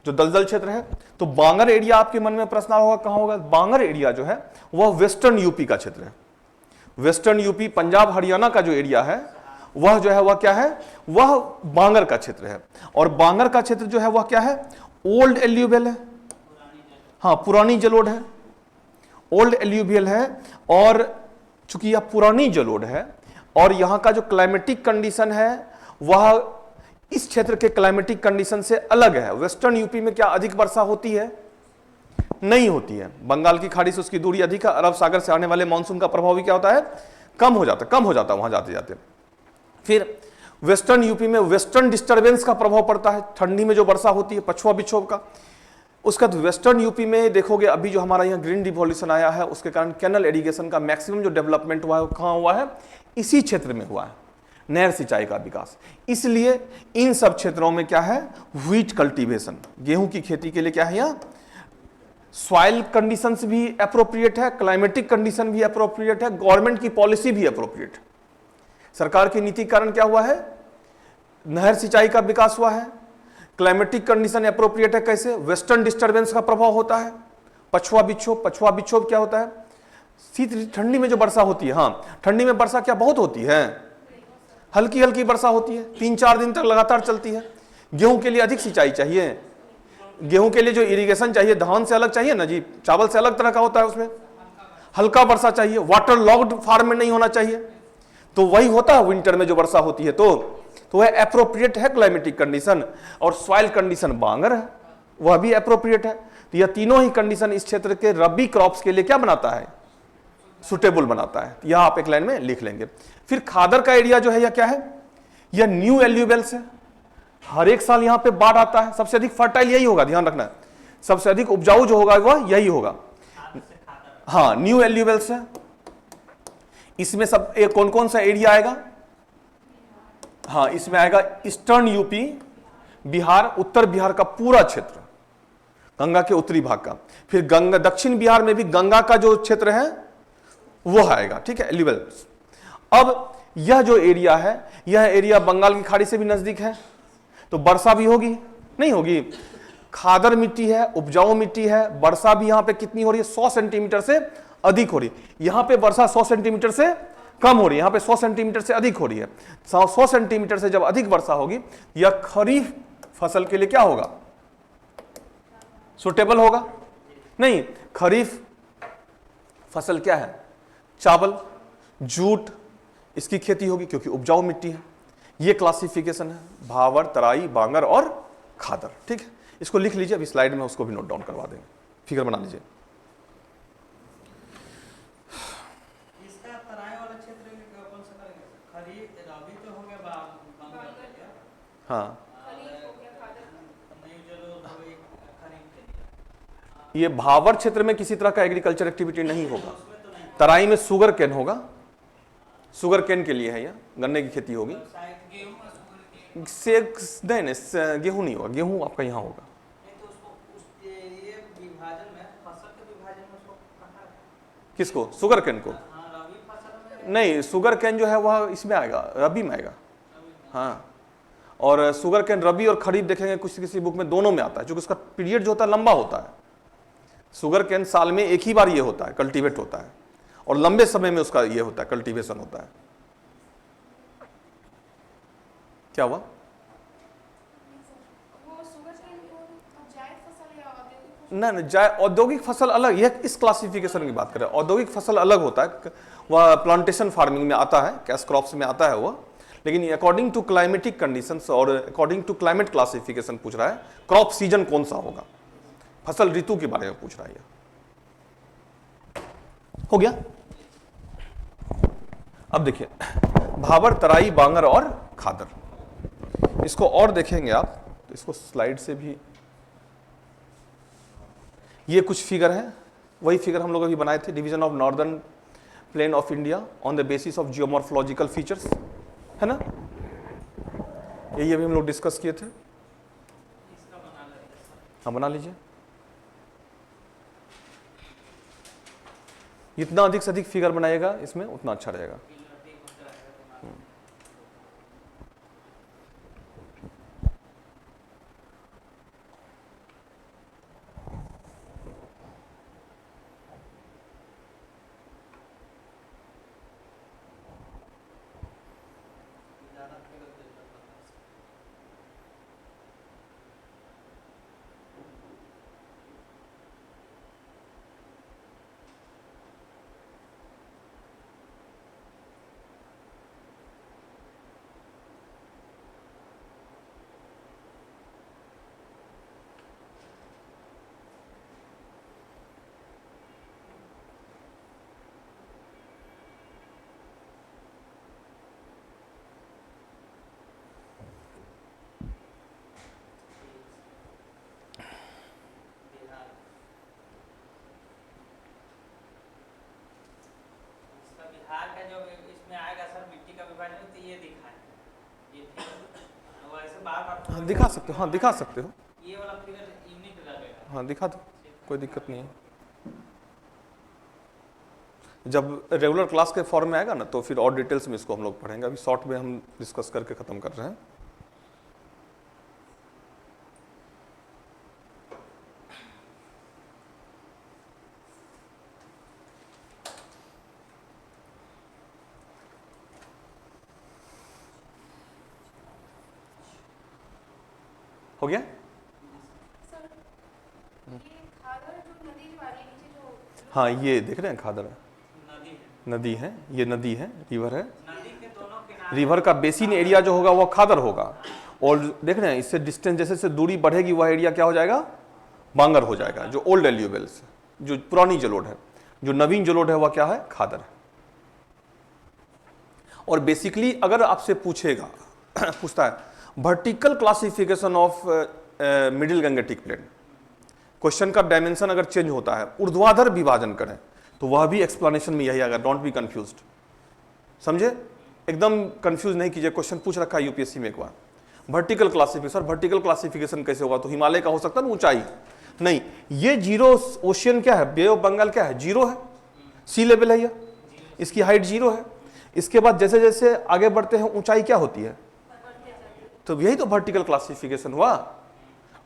जो दलदल क्षेत्र है। तो बांगर एरिया आपके मन में प्रश्न होगा, कहां होगा। बांगर एरिया जो है वह वेस्टर्न यूपी का क्षेत्र है। वेस्टर्न यूपी पंजाब हरियाणा का जो एरिया है वह जो है वह क्या है, वह बांगर का क्षेत्र है। और बांगर का क्षेत्र जो है वह क्या है, ओल्ड एल्यूवियल है, हाँ पुरानी जलोढ़ है, ओल्ड एल्यूवियल है। और चूंकि यह पुरानी जलोढ़ है और यहाँ का जो क्लाइमेटिक कंडीशन है वह इस क्षेत्र के क्लाइमेटिक कंडीशन से अलग है। वेस्टर्न यूपी में क्या अधिक वर्षा होती है, नहीं होती है। बंगाल की खाड़ी से उसकी दूरी अधिक है, अरब सागर से आने वाले मानसून का प्रभाव भी क्या होता है, कम हो जाता है वहां जाते जाते। फिर वेस्टर्न यूपी में वेस्टर्न डिस्टर्बेंस का प्रभाव पड़ता है, ठंडी में जो वर्षा होती है पछुआ विक्षोभ का, उसका तो वेस्टर्न यूपी में देखोगे अभी जो हमारा यहाँ ग्रीन रिवॉल्यूशन आया है उसके कारण कैनल इरिगेशन का मैक्सिमम जो डेवलपमेंट हुआ है कहाँ हुआ है, इसी क्षेत्र में हुआ है, नहर सिंचाई का विकास। इसलिए इन सब क्षेत्रों में क्या है, व्हीट कल्टीवेशन, गेहूं की खेती के लिए क्या है, यहाँ सॉइल कंडीशंस भी एप्रोप्रिएट है, क्लाइमेटिक कंडीशन भी एप्रोप्रिएट है, गवर्नमेंट की पॉलिसी भी एप्रोप्रिएट है। सरकार की नीति के कारण क्या हुआ है, नहर सिंचाई का विकास हुआ है, क्लाइमेटिक कंडीशन एप्रोप्रिएट है। कैसे, वेस्टर्न डिस्टर्बेंस का प्रभाव होता है, पछुआ विक्षोभ क्या होता है, शीत ठंडी में जो वर्षा होती है, हाँ ठंडी में वर्षा क्या बहुत होती है, हल्की हल्की वर्षा होती है, 3-4 दिन तक लगातार चलती है। गेहूं के लिए अधिक सिंचाई चाहिए, गेहूं के लिए जो इरिगेशन चाहिए धान से अलग चाहिए ना जी, चावल से अलग तरह का होता है, उसमें हल्का वर्षा चाहिए, वाटर लॉक्ड फार्म में नहीं होना चाहिए। तो वही होता है विंटर में जो वर्षा होती है, तो वह एप्रोप्रिएट है क्लाइमेटिक कंडीशन। और सॉइल कंडीशन बांगर है, वह भी एप्रोप्रिएट है। तो यह तीनों ही कंडीशन इस क्षेत्र के रबी क्रॉप्स के लिए क्या बनाता है, सुटेबल बनाता है। यह आप एक लाइन में लिख लेंगे। फिर खादर का एरिया जो है यह क्या है, यह न्यू एल्यूवियल्स है, हर एक साल यहां पे बाढ़ आता है, सबसे अधिक फर्टाइल यही होगा, ध्यान रखना है, सबसे अधिक उपजाऊ जो होगा वह यही होगा, हाँ न्यू एल्यूवियल्स है। इसमें सब कौन कौन सा एरिया आएगा, हाँ इसमें आएगा ईस्टर्न यूपी, बिहार, उत्तर बिहार का पूरा क्षेत्र, गंगा के उत्तरी भाग का। फिर गंगा दक्षिण बिहार में भी गंगा का जो क्षेत्र है वह आएगा, ठीक है, एल्यूवियल्स। अब यह जो एरिया है, यह एरिया बंगाल की खाड़ी से भी नजदीक है, तो वर्षा भी होगी, नहीं होगी, खादर मिट्टी है, उपजाऊ मिट्टी है, वर्षा भी यहां पे कितनी हो रही है, 100 सेंटीमीटर से अधिक हो रही है। यहां पे वर्षा 100 सेंटीमीटर से कम हो रही है, यहां पे 100 सेंटीमीटर से अधिक हो रही है। 100 सेंटीमीटर से जब अधिक वर्षा होगी, यह खरीफ फसल के लिए क्या होगा, सुटेबल होगा। नहीं, खरीफ फसल क्या है, चावल, जूट, इसकी खेती होगी क्योंकि उपजाऊ मिट्टी है। ये क्लासिफिकेशन है भावर, तराई, बांगर और खादर, ठीक है। इसको लिख लीजिए, अभी स्लाइड में उसको भी नोट डाउन करवा देंगे, फिगर बना लीजिए। इसका तराई वाला क्षेत्र में कौन सा करेंगे, खरीफ रबी तो हो गया, बांगर हो गया, हाँ खरीफ हो गया, खादर नहीं, चलो खरीफ के लिए ये भावर क्षेत्र में किसी तरह का एग्रीकल्चर एक्टिविटी नहीं होगा। तराई में शुगर केन होगा, शुगर केन के लिए है, यह गन्ने की खेती होगी। से नहीं, गेहूं नहीं होगा, गेहूं आपका यहाँ होगा। किसको, शुगर केन को, नहीं शुगर केन जो है वह इसमें आएगा, रबी में आएगा, हाँ। और शुगर केन रबी और खरीफ देखेंगे कुछ किसी बुक में दोनों में आता है, क्योंकि उसका पीरियड जो होता है लंबा होता है। शुगर केन साल में एक ही बार ये होता है, कल्टीवेट होता है, और लंबे समय में उसका ये होता है, कल्टीवेशन होता है। क्या हुआ, ना जाए औद्योगिक फसल अलग, यह इस क्लासिफिकेशन की बात करें। औद्योगिक फसल अलग होता है, वह प्लांटेशन फार्मिंग में आता है, कैश क्रॉप्स में आता है वह, लेकिन अकॉर्डिंग टू क्लाइमेटिक कंडीशंस और अकॉर्डिंग टू क्लाइमेट क्लासिफिकेशन पूछ रहा है, क्रॉप सीजन कौन सा होगा, फसल ऋतु के बारे में पूछ रहा है। हो गया। अब देखिए भावर, तराई, बांगर और खादर, इसको और देखेंगे आप तो इसको स्लाइड से भी, ये कुछ फिगर है, वही फिगर हम लोग अभी बनाए थे, division of northern plain of India on the basis of geomorphological features, है ना, यही अभी हम लोग डिस्कस किए थे। हाँ बना लीजिए, जितना अधिक से अधिक फिगर बनाएगा इसमें उतना अच्छा रहेगा। बिहार का जो इसमें आएगा सर मिट्टी का विभाजन तो ये दिखा है, ये फिगर वैसे बार हाँ दिखा सकते हो, हाँ दिखा सकते हो, ये वाला फिगर यूनिट लगेगा। हाँ दिखा दो, कोई दिक्कत नहीं है। जब रेगुलर क्लास के फॉर्म में आएगा ना तो फिर और डिटेल्स में इसको हम लोग पढ़ेंगे, अभी शॉर्ट में हम डिस्कस करके खत्म कर रहे हैं। हो गया? सर, ये खादर जो नदी जो आ रही है नीचे जो हाँ ये देख रहे हैं खादर नदी है, नदी है, ये नदी है, रिवर है। नदी के दोनों किनारे रिवर का बेसिन एरिया जो होगा वो खादर होगा, और देख रहे हैं इससे डिस्टेंस जैसे जैसे दूरी बढ़ेगी वह एरिया क्या हो जाएगा, बांगर हो जाएगा, जो ओल्ड एल्यूवेल्स, जो पुरानी जलोढ़ है। जो नवीन जलोढ़ है वह क्या है, खादर है। और बेसिकली अगर आपसे पूछेगा पूछता है vertical classification of middle Gangetic plain, question का डायमेंशन अगर चेंज होता है, ऊर्ध्वाधर विभाजन करें, तो वह भी एक्सप्लेनेशन में यही आएगा। डोंट बी कंफ्यूज्ड, समझे, एकदम कंफ्यूज नहीं कीजिए। क्वेश्चन पूछ रखा है यूपीएससी में एक बार, वर्टिकल क्लासिफिकेशन, वर्टिकल क्लासिफिकेशन कैसे होगा, तो हिमालय का हो सकता है ना ऊंचाई, नहीं, ये जीरो ओशियन क्या है, बे ऑफ बंगाल क्या है, जीरो है, सी लेवल है, ये इसकी हाइट जीरो है। इसके बाद जैसे जैसे आगे बढ़ते हैं ऊंचाई क्या होती है, तो यही तो वर्टिकल क्लासिफिकेशन हुआ।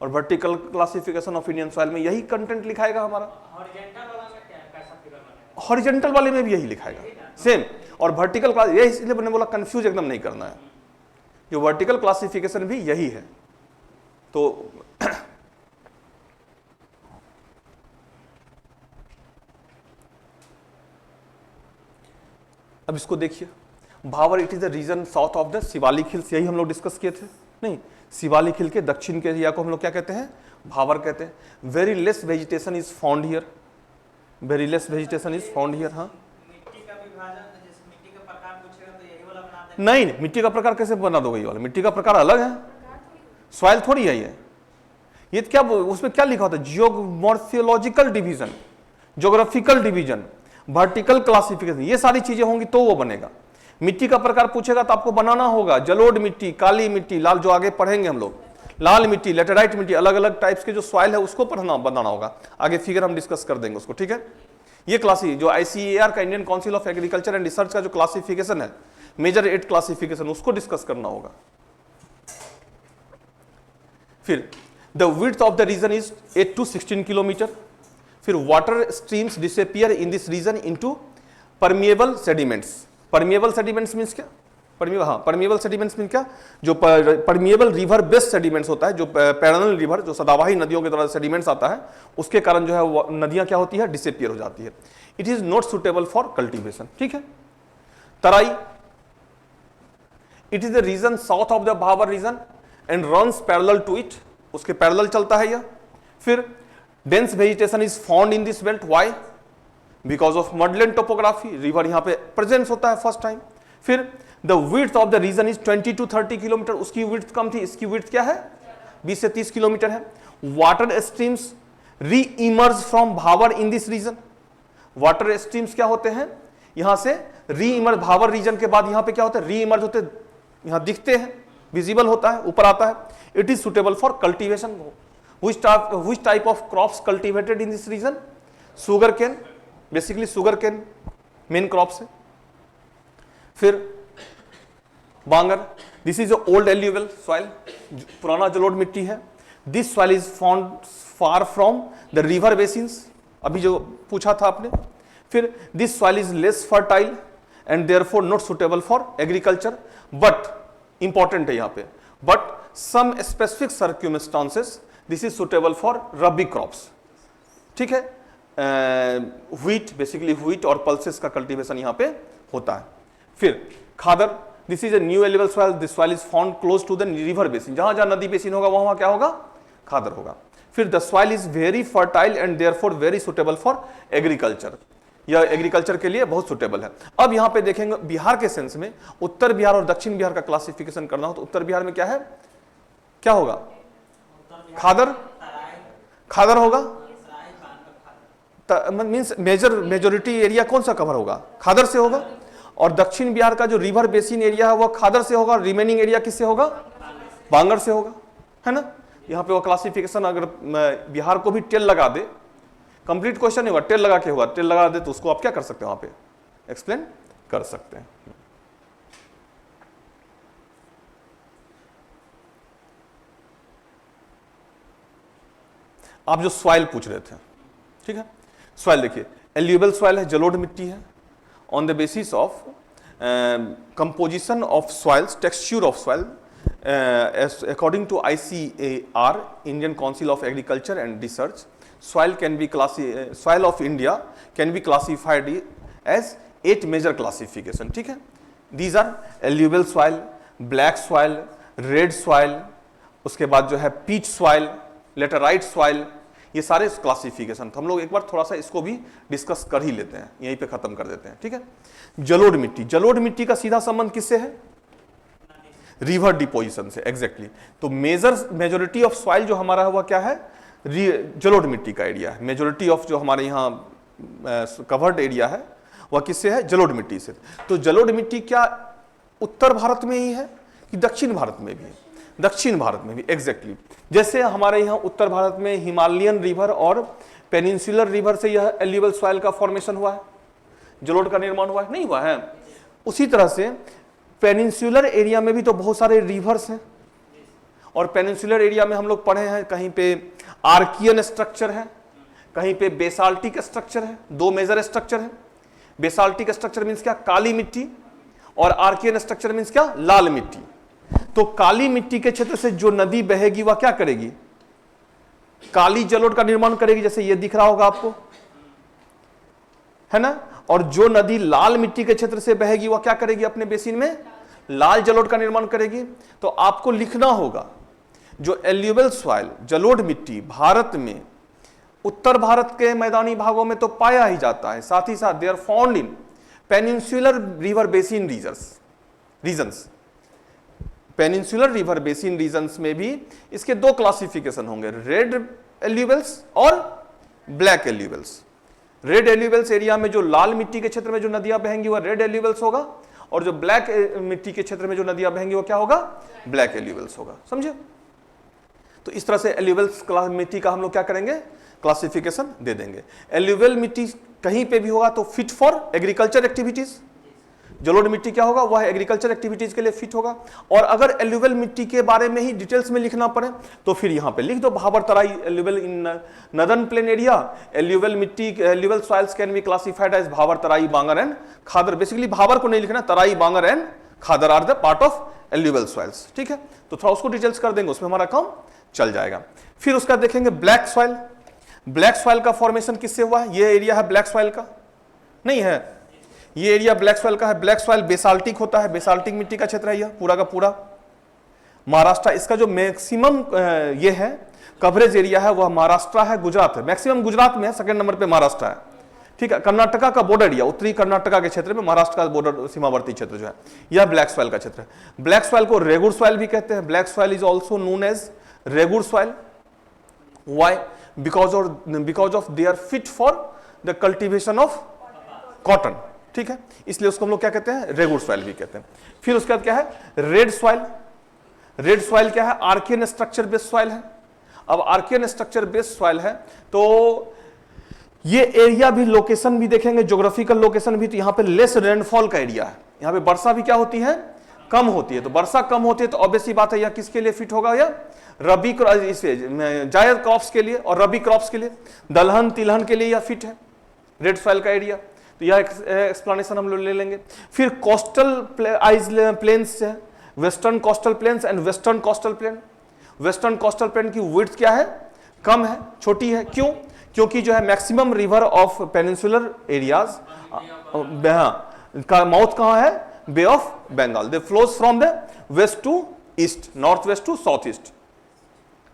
और vertical classification of Indian soil में यही कंटेंट लिखाएगा हमारा। हॉरिजॉन्टल वाला में क्या कैसा फिगर बनेगा, हॉरिजॉन्टल वाले में भी यही लिखाएगा सेम। और वर्टिकल क्लास, ये इसलिए मैंने बोला कंफ्यूज एकदम नहीं करना है, जो वर्टिकल क्लासिफिकेशन भी यही है। तो अब इसको देखिए, Bhabar it is the region south of the Shivalik hills, यही हम लोग डिस्कस किए थे, नहीं, शिवालिक हिल के दक्षिण के एरिया को हम लोग क्या कहते हैं, भावर कहते हैं। Very less vegetation is found here, very less vegetation is found here. हाँ मिट्टी का विभाजन, जैसे मिट्टी का प्रकार पूछेगा तो यही वाला बना देंगे। नहीं, मिट्टी का प्रकार कैसे बना दोगे, ये वाला मिट्टी का प्रकार अलग है, सॉइल थोड़ी है ये क्या, उसमें क्या लिखा होता है, geomorphological division, geographical division, vertical classification, ये सारी चीजें होंगी तो वो बनेगा। मिट्टी का प्रकार पूछेगा तो आपको बनाना होगा जलोढ़ मिट्टी, काली मिट्टी, लाल, जो आगे पढ़ेंगे हम लोग, लाल मिट्टी, लेटेराइट मिट्टी, अलग अलग टाइप्स के जो सॉइल है उसको पढ़ना बनाना होगा। आगे फिगर हम डिस्कस कर देंगे उसको, ठीक है। ये क्लासी जो ICAR का, Indian council of agriculture and research का जो क्लासिफिकेशन है, मेजर 8 क्लासिफिकेशन, उसको डिस्कस करना होगा। फिर the width of the region is 8 to 16 kilometre. फिर water streams disappear in this region into permeable sediments. Permeable sediments means क्या, परमिएबल सेडिमेंट्स मीन क्या, जो परमिएबल रिवर बेस्ड सेडिमेंट्स होता है, जो पैरेलल रिवर, जो सदाबहारी नदियों के द्वारा सेडिमेंट्स आता है, उसके कारण जो है नदियां क्या होती है, डिसअपियर हो जाती है। It is not suitable for cultivation, ठीक है। Terai, it is the region south of the Bhabar region and runs parallel to it, उसके पैरेलल चलता है यह। फिर dense vegetation is found in this belt, why, because of mudland topography, river यहां पे presence होता है फर्स्ट टाइम। फिर the width of the region is 20 to 30 kilometre, उसकी विड्थ कम थी, इसकी विड्थ क्या है, 20 से 30 किलोमीटर है। Water streams re emerge from Bhabar in this region, water streams क्या होते हैं, यहां से री इमर्ज, भावर रीजन के बाद यहां पे क्या होता है, री इमर्ज होते, यहां दिखते हैं, विजिबल होता है, ऊपर आता है। It is suitable for cultivation. Which type of crops cultivated in this region? Sugar cane, basically sugar cane main crops है। फिर Bangar, this is old alluvial soil, पुराना जलोढ़ मिट्टी है। This soil is found far from the river basins, अभी जो पूछा था आपने। फिर this soil is less fertile and therefore not suitable for agriculture, but important है यहाँ पे, but some specific circumstances this is suitable for rabi crops, ठीक है। व्हीट, बेसिकली व्हीट और पल्सेस का कल्टीवेशन यहाँ पे होता है। फिर खादर, this is a new alluvial soil, this soil is found close to the river basin, जहां जहां नदी बेसिन होगा वहां क्या होगा, खादर होगा। फिर the soil is very fertile and therefore very suitable for agriculture, यह एग्रीकल्चर के लिए बहुत सुटेबल है। अब यहां पे देखेंगे बिहार के सेंस में, उत्तर बिहार और दक्षिण बिहार का क्लासिफिकेशन करना हो तो उत्तर बिहार में क्या है, क्या होगा, खादर, खादर होगा, मीन्स मेजोरिटी एरिया कौन सा कवर होगा, खादर से होगा। और दक्षिण बिहार का जो रिवर बेसिन एरिया है वह खादर से होगा, रिमेनिंग एरिया किससे होगा, बांगर से होगा, है ना। यहाँ पे वो क्लासिफिकेशन अगर बिहार को भी टेल लगा दे, कंप्लीट क्वेश्चन नहीं होगा, टेल लगा के होगा, टेल लगा दे तो उसको आप क्या कर सकते हैं, वहां पे एक्सप्लेन कर सकते हैं। आप जो सॉइल पूछ रहे थे, ठीक है, सॉइल देखिए, एल्यूबल सॉइल है, जलोढ़ मिट्टी है, on the basis of composition of soils, texture of soil, according to ICAR, Indian Council of Agriculture and Research, soil of India can be classified as 8 major classification, ठीक है। These are alluvial soil, black soil, red soil, उसके बाद जो है peach soil, laterite soil, ये सारे classification हम लोग एक बार थोड़ा सा इसको भी डिस्कस कर ही लेते हैं, यहीं पे खत्म कर देते हैं, ठीक है। जलोढ़ मिट्टी, जलोढ़ मिट्टी का सीधा संबंध किससे है, रिवर डिपोजिशन से, एग्जैक्टली। तो मेजोरिटी ऑफ सॉइल जो हमारा है वह क्या है, जलोढ़ मिट्टी का एरिया है। मेजोरिटी ऑफ जो हमारे यहाँ कवर्ड एरिया है वह किससे है, जलोढ़ मिट्टी से। तो जलोढ़ मिट्टी क्या उत्तर भारत में ही है कि दक्षिण भारत में भी है, दक्षिण भारत में भी, एग्जैक्टली। जैसे हमारे यहाँ उत्तर भारत में हिमालयन रिवर और पेनिनसुलर रिवर से यह एल्यूवियल सॉइल का फॉर्मेशन हुआ है, जलोढ़ का निर्माण हुआ है, नहीं हुआ है। उसी तरह से पेनिनसुलर एरिया में भी तो बहुत सारे रिवर्स हैं, और पेनिनसुलर एरिया में हम लोग पढ़े हैं कहीं पे आर्कियन स्ट्रक्चर है, कहीं पे बेसाल्टिक स्ट्रक्चर है, दो मेजर स्ट्रक्चर है। बेसाल्टिक स्ट्रक्चर मींस क्या, काली मिट्टी, और आर्कियन स्ट्रक्चर मींस क्या, लाल मिट्टी। तो काली मिट्टी के क्षेत्र से जो नदी बहेगी वह क्या करेगी, काली जलोढ़ का निर्माण करेगी, जैसे ये दिख रहा होगा आपको, है ना। और जो नदी लाल मिट्टी के क्षेत्र से बहेगी वह क्या करेगी, अपने बेसिन में लाल जलोढ़ का निर्माण करेगी। तो आपको लिखना होगा जो एल्यूवियल सॉइल, जलोढ़ मिट्टी भारत में उत्तर भारत के मैदानी भागों में तो पाया ही जाता है, साथ ही साथ they are found in peninsular river basin regions. Peninsular river basin regions में भी इसके दो क्लासिफिकेशन होंगे, रेड एल्यूवियल्स और black alluvials. Red alluvials area में जो लाल मिट्टी के क्षेत्र में जो नदियां बहेंगी वह रेड एल्यूवियल्स होगा, और जो ब्लैक मिट्टी के क्षेत्र में जो नदियां बहेंगी वो क्या होगा, ब्लैक एल्यूवियल्स होगा, समझे। तो इस तरह से एल्यूवियल्स मिट्टी का हम लोग क्या करेंगे, क्लासिफिकेशन दे देंगे। एल्यूवियल मिट्टी कहीं पे भी होगा तो फिट फॉर एग्रीकल्चर एक्टिविटीज, जलोढ़ मिट्टी क्या होगा, वह एग्रीकल्चर एक्टिविटीज के लिए फिट होगा। और अगर एल्यूवियल मिट्टी के बारे में ही डिटेल्स में लिखना पड़े तो फिर यहां पे लिख दो Bhabar Terai alluvial in northern plain area, alluvial मिट्टी, alluvial soils can be classified as Bhabar, Terai, Bangar and Khadar. Basically Bhabar को नहीं लिखना, Terai, Bangar and Khadar are the part of alluvial soils, ठीक है। तो थोड़ा उसको डिटेल्स कर देंगे, उसमें हमारा काम चल जाएगा। फिर उसका देखेंगे ब्लैक सॉइल। ब्लैक सॉइल का फॉर्मेशन किससे हुआ है, ये एरिया है ब्लैक सॉइल का, नहीं है, ये एरिया ब्लैक सॉइल का है। ब्लैक सॉइल बेसाल्टिक होता है, बेसाल्टिक मिट्टी का क्षेत्र है यह पूरा का पूरा। महाराष्ट्र, इसका जो मैक्सिमम ये है कवरेज एरिया है वह महाराष्ट्र है, गुजरात है, मैक्सिमम गुजरात में है, सेकंड नंबर पे महाराष्ट्र है, ठीक है। कर्नाटका का बॉर्डर एरिया, उत्तरी कर्नाटका के क्षेत्र में महाराष्ट्र का बॉर्डर सीमावर्ती क्षेत्र जो है यह ब्लैक सॉइल का क्षेत्र है। ब्लैक सॉइल को रेगुर सॉइल भी कहते हैं। Black soil is also known as regur soil. Why, because of they are fit for the cultivation of cotton, ठीक है, इसलिए उसको हम लोग क्या कहते हैं, रेगुर सॉइल भी कहते हैं। फिर उसके बाद क्या है, रेड सॉइल। रेड सॉइल क्या है, आर्कियन स्ट्रक्चर बेस्ड सॉइल है। अब आर्कियन स्ट्रक्चर बेस्ड सॉइल है तो ये एरिया भी, लोकेशन भी देखेंगे, ज्योग्राफिकल लोकेशन भी, तो यहां पे लेस रेनफॉल का एरिया है, यहां पे वर्षा भी क्या होती है, कम होती है। तो वर्षा कम होती है तो ऑब्वियस बात है यह किसके लिए फिट होगा, या रबी जायद क्रॉप्स के लिए और रबी क्रॉप्स के लिए, दलहन तिलहन के लिए यह फिट है रेड सॉइल का एरिया। तो यह एक्सप्लेनेशन हम लोग ले लेंगे। फिर कोस्टल प्लेन्स है, western coastal plains and western coastal plain. Western coastal plain की विड्थ क्या है, कम है, छोटी है। क्यों? क्योंकि जो है maximum river of peninsular areas का माउथ कहां है, Bay of Bengal. They flows from the west to east, north west to south east,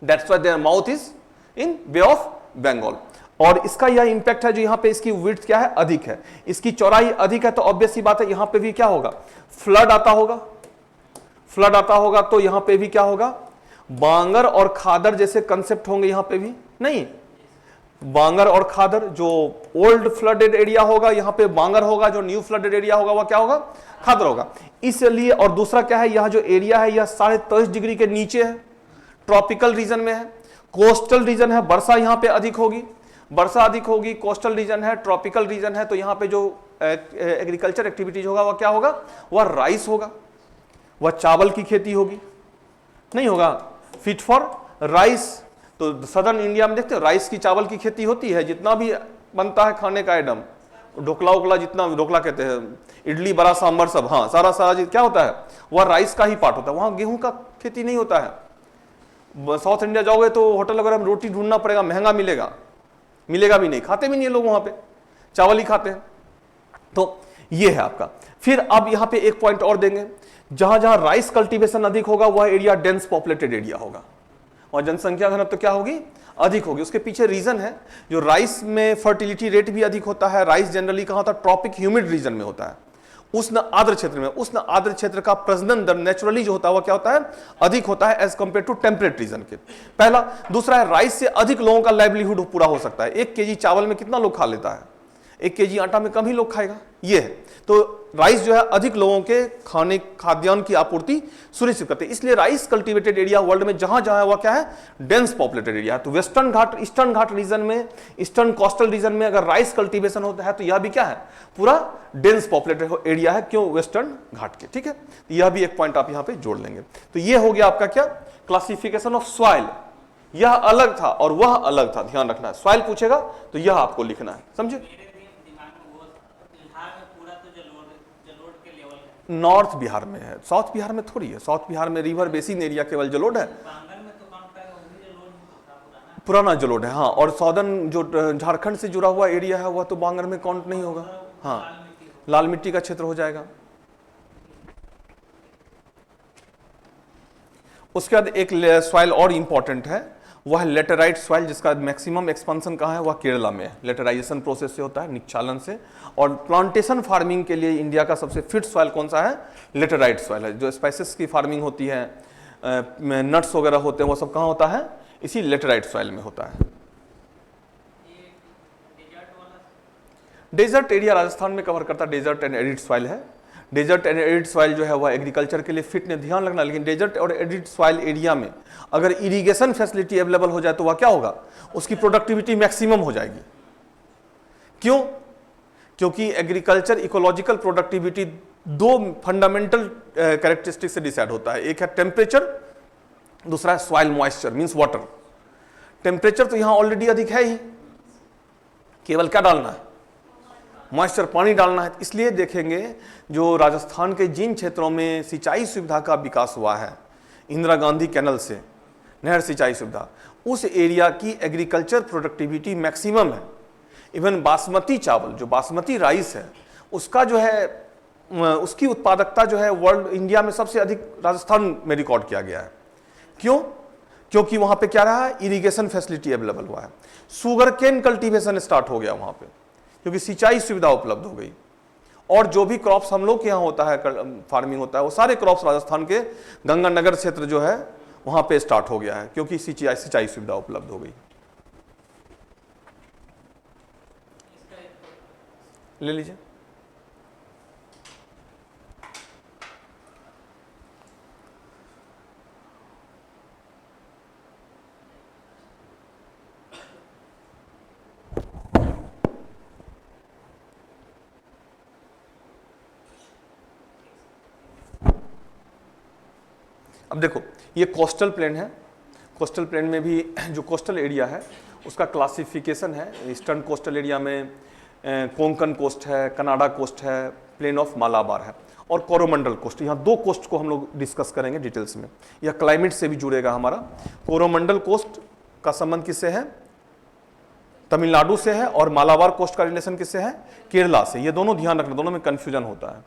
that's why their mouth is in Bay of Bengal. और इसका यह इंपैक्ट है जो यहां पे इसकी विड्थ क्या है, अधिक है, इसकी चौड़ाई अधिक है, तो ऑब्वियस सी बात है यहां पे भी क्या होगा, फ्लड आता होगा। फ्लड आता होगा तो यहां पे भी क्या होगा, बांगर और खादर जैसे कंसेप्ट होंगे यहां पे भी नहीं। बांगर और खादर, जो ओल्ड फ्लडेड एरिया होगा यहां पे बांगर होगा, जो न्यू फ्लडेड एरिया होगा वह क्या होगा, खादर होगा। इसलिए, और दूसरा क्या है, यह जो एरिया है यह 23.5 डिग्री के नीचे है, ट्रॉपिकल रीजन में है। कोस्टल रीजन है, वर्षा यहां पे अधिक होगी, वर्षा अधिक होगी। कोस्टल रीजन है, ट्रॉपिकल रीजन है, तो यहां पे जो एग्रीकल्चर एक्टिविटीज होगा वह क्या होगा, वह राइस होगा, वह चावल की खेती होगी, नहीं होगा, फिट फॉर राइस। तो सदर्न इंडिया में देखते हो राइस की, चावल की खेती होती है। जितना भी बनता है खाने का आइटम, ढोकला उकला, जितना ढोकला कहते हैं, इडली बड़ा सांभर सब, हाँ सारा क्या होता है, वह राइस का ही पार्ट होता है। वहां गेहूं का खेती नहीं होता है। साउथ इंडिया जाओगे तो होटल वगैरह में रोटी ढूंढना पड़ेगा, महंगा मिलेगा, मिलेगा भी नहीं, खाते भी नहीं है लोग, वहां पे चावल ही खाते हैं। तो ये है आपका। फिर अब यहां पे एक पॉइंट और देंगे, जहां जहां राइस कल्टीवेशन अधिक होगा वह एरिया डेंस पॉपुलेटेड एरिया होगा और जनसंख्या घनत्व तो क्या होगी, अधिक होगी। उसके पीछे रीजन है, जो राइस में फर्टिलिटी रेट भी अधिक होता है। राइस जनरली कहां होता है, ट्रॉपिक ह्यूमिड रीजन में होता है, उष्ण आर्द्र क्षेत्र में। उष्ण आर्द्र क्षेत्र का प्रजनन दर नेचुरली जो होता है वह क्या होता है, अधिक होता है as compare to temperate region के। पहला। दूसरा है, राइस से अधिक लोगों का लाइवलीहुड पूरा हो सकता है। 1 केजी चावल में कितना लोग खा लेता है, 1 केजी आटा में कम ही लोग खाएगा, ये है। तो राइस जो है अधिक लोगों के खाने, खाद्यान्न की आपूर्ति सुनिश्चित करते हैं। इसलिए राइस कल्टीवेटेड एरिया वर्ल्ड में जहां जहां है वह क्या है, डेंस पॉपुलेटेड एरिया है। तो वेस्टर्न घाट, ईस्टर्न घाट रीजन में, ईस्टर्न कोस्टल रीजन में अगर राइस कल्टीवेशन होता है तो यह भी क्या है, पूरा डेंस पॉपुलेटेड एरिया है। क्यों, वेस्टर्न घाट के, ठीक है। तो यह भी एक पॉइंट आप यहां पे जोड़ लेंगे। तो यह हो गया आपका क्या, क्लासिफिकेशन ऑफ सॉइल। यह अलग था और वह अलग था, ध्यान रखना है। सॉइल पूछेगा तो यह आपको लिखना है, समझे। नॉर्थ बिहार में है, साउथ बिहार में थोड़ी है। साउथ बिहार में रिवर बेसिन एरिया केवल जलोढ़ है, पुराना जलोढ़ है, हाँ। और सौदर्न जो झारखंड से जुड़ा हुआ एरिया है वह तो बांगर में काउंट नहीं होगा, हाँ, लाल मिट्टी का क्षेत्र हो जाएगा। उसके बाद एक सॉइल और इंपॉर्टेंट है, वह लेटेराइट सॉइल, जिसका मैक्सिमम एक्सपांसन कहाँ है, वह केरला में है। लेटेराइजेशन प्रोसेस से होता है, निक्षालन से। और प्लांटेशन फार्मिंग के लिए इंडिया का सबसे फिट सॉइल कौन सा है, लेटेराइट सॉइल है। जो स्पाइसेस की फार्मिंग होती है, नट्स वगैरह होते हैं, वो सब कहाँ होता है, इसी लेटेराइट सॉइल में होता है। डेजर्ट एरिया राजस्थान में कवर करता है, डेजर्ट एंड एरिड सॉइल है। डेजर्ट एंड एरिड सॉइल जो है वह एग्रीकल्चर के लिए फिट ने, ध्यान रखना। लेकिन डेजर्ट और एरिड सॉइल एरिया में अगर इरिगेशन फैसिलिटी अवेलेबल हो जाए तो वह क्या होगा, उसकी प्रोडक्टिविटी मैक्सिमम हो जाएगी। क्यों? क्योंकि agriculture ecological productivity 2 fundamental characteristic से डिसाइड होता है। एक है टेम्परेचर, दूसरा है soil moisture means water. Temperature तो यहां ऑलरेडी अधिक है ही, केवल क्या डालना है, मॉइस्चर, पानी डालना है। इसलिए देखेंगे जो राजस्थान के जिन क्षेत्रों में सिंचाई सुविधा का विकास हुआ है, इंदिरा गांधी कैनल से नहर सिंचाई सुविधा, उस एरिया की एग्रीकल्चर प्रोडक्टिविटी मैक्सिमम है। इवन बासमती चावल, जो बासमती राइस है, उसका जो है, उसकी उत्पादकता जो है वर्ल्ड, इंडिया में सबसे अधिक राजस्थान में रिकॉर्ड किया गया है। क्यों? क्योंकि वहां पे क्या रहा है, इरिगेशन फैसिलिटी अवेलेबल हुआ है। शुगर केन कल्टीवेशन स्टार्ट हो गया वहां पे, क्योंकि सिंचाई सुविधा उपलब्ध हो गई। और जो भी क्रॉप्स हम लोग के यहाँ होता है, फार्मिंग होता है, वो सारे क्रॉप्स राजस्थान के गंगानगर क्षेत्र जो है वहां पे स्टार्ट हो गया है, क्योंकि सिंचाई सुविधा उपलब्ध हो गई। ले लीजिए। अब देखो, ये कोस्टल प्लेन है। कोस्टल प्लेन में भी जो कोस्टल एरिया है उसका क्लासिफिकेशन है। ईस्टर्न कोस्टल एरिया में कोंकण कोस्ट है, कनाडा कोस्ट है, प्लेन ऑफ मालाबार है। और कोरोमंडल कोस्ट। यहाँ दो कोस्ट को हम लोग डिस्कस करेंगे डिटेल्स में, यह क्लाइमेट से भी जुड़ेगा हमारा। कोरोमंडल कोस्ट का संबंध किससे है? तमिलनाडु से है, और मालाबार कोस्ट का रिलेशन किससे है? केरला से। ये दोनों ध्यान रखना, दोनों में कंफ्यूजन होता है।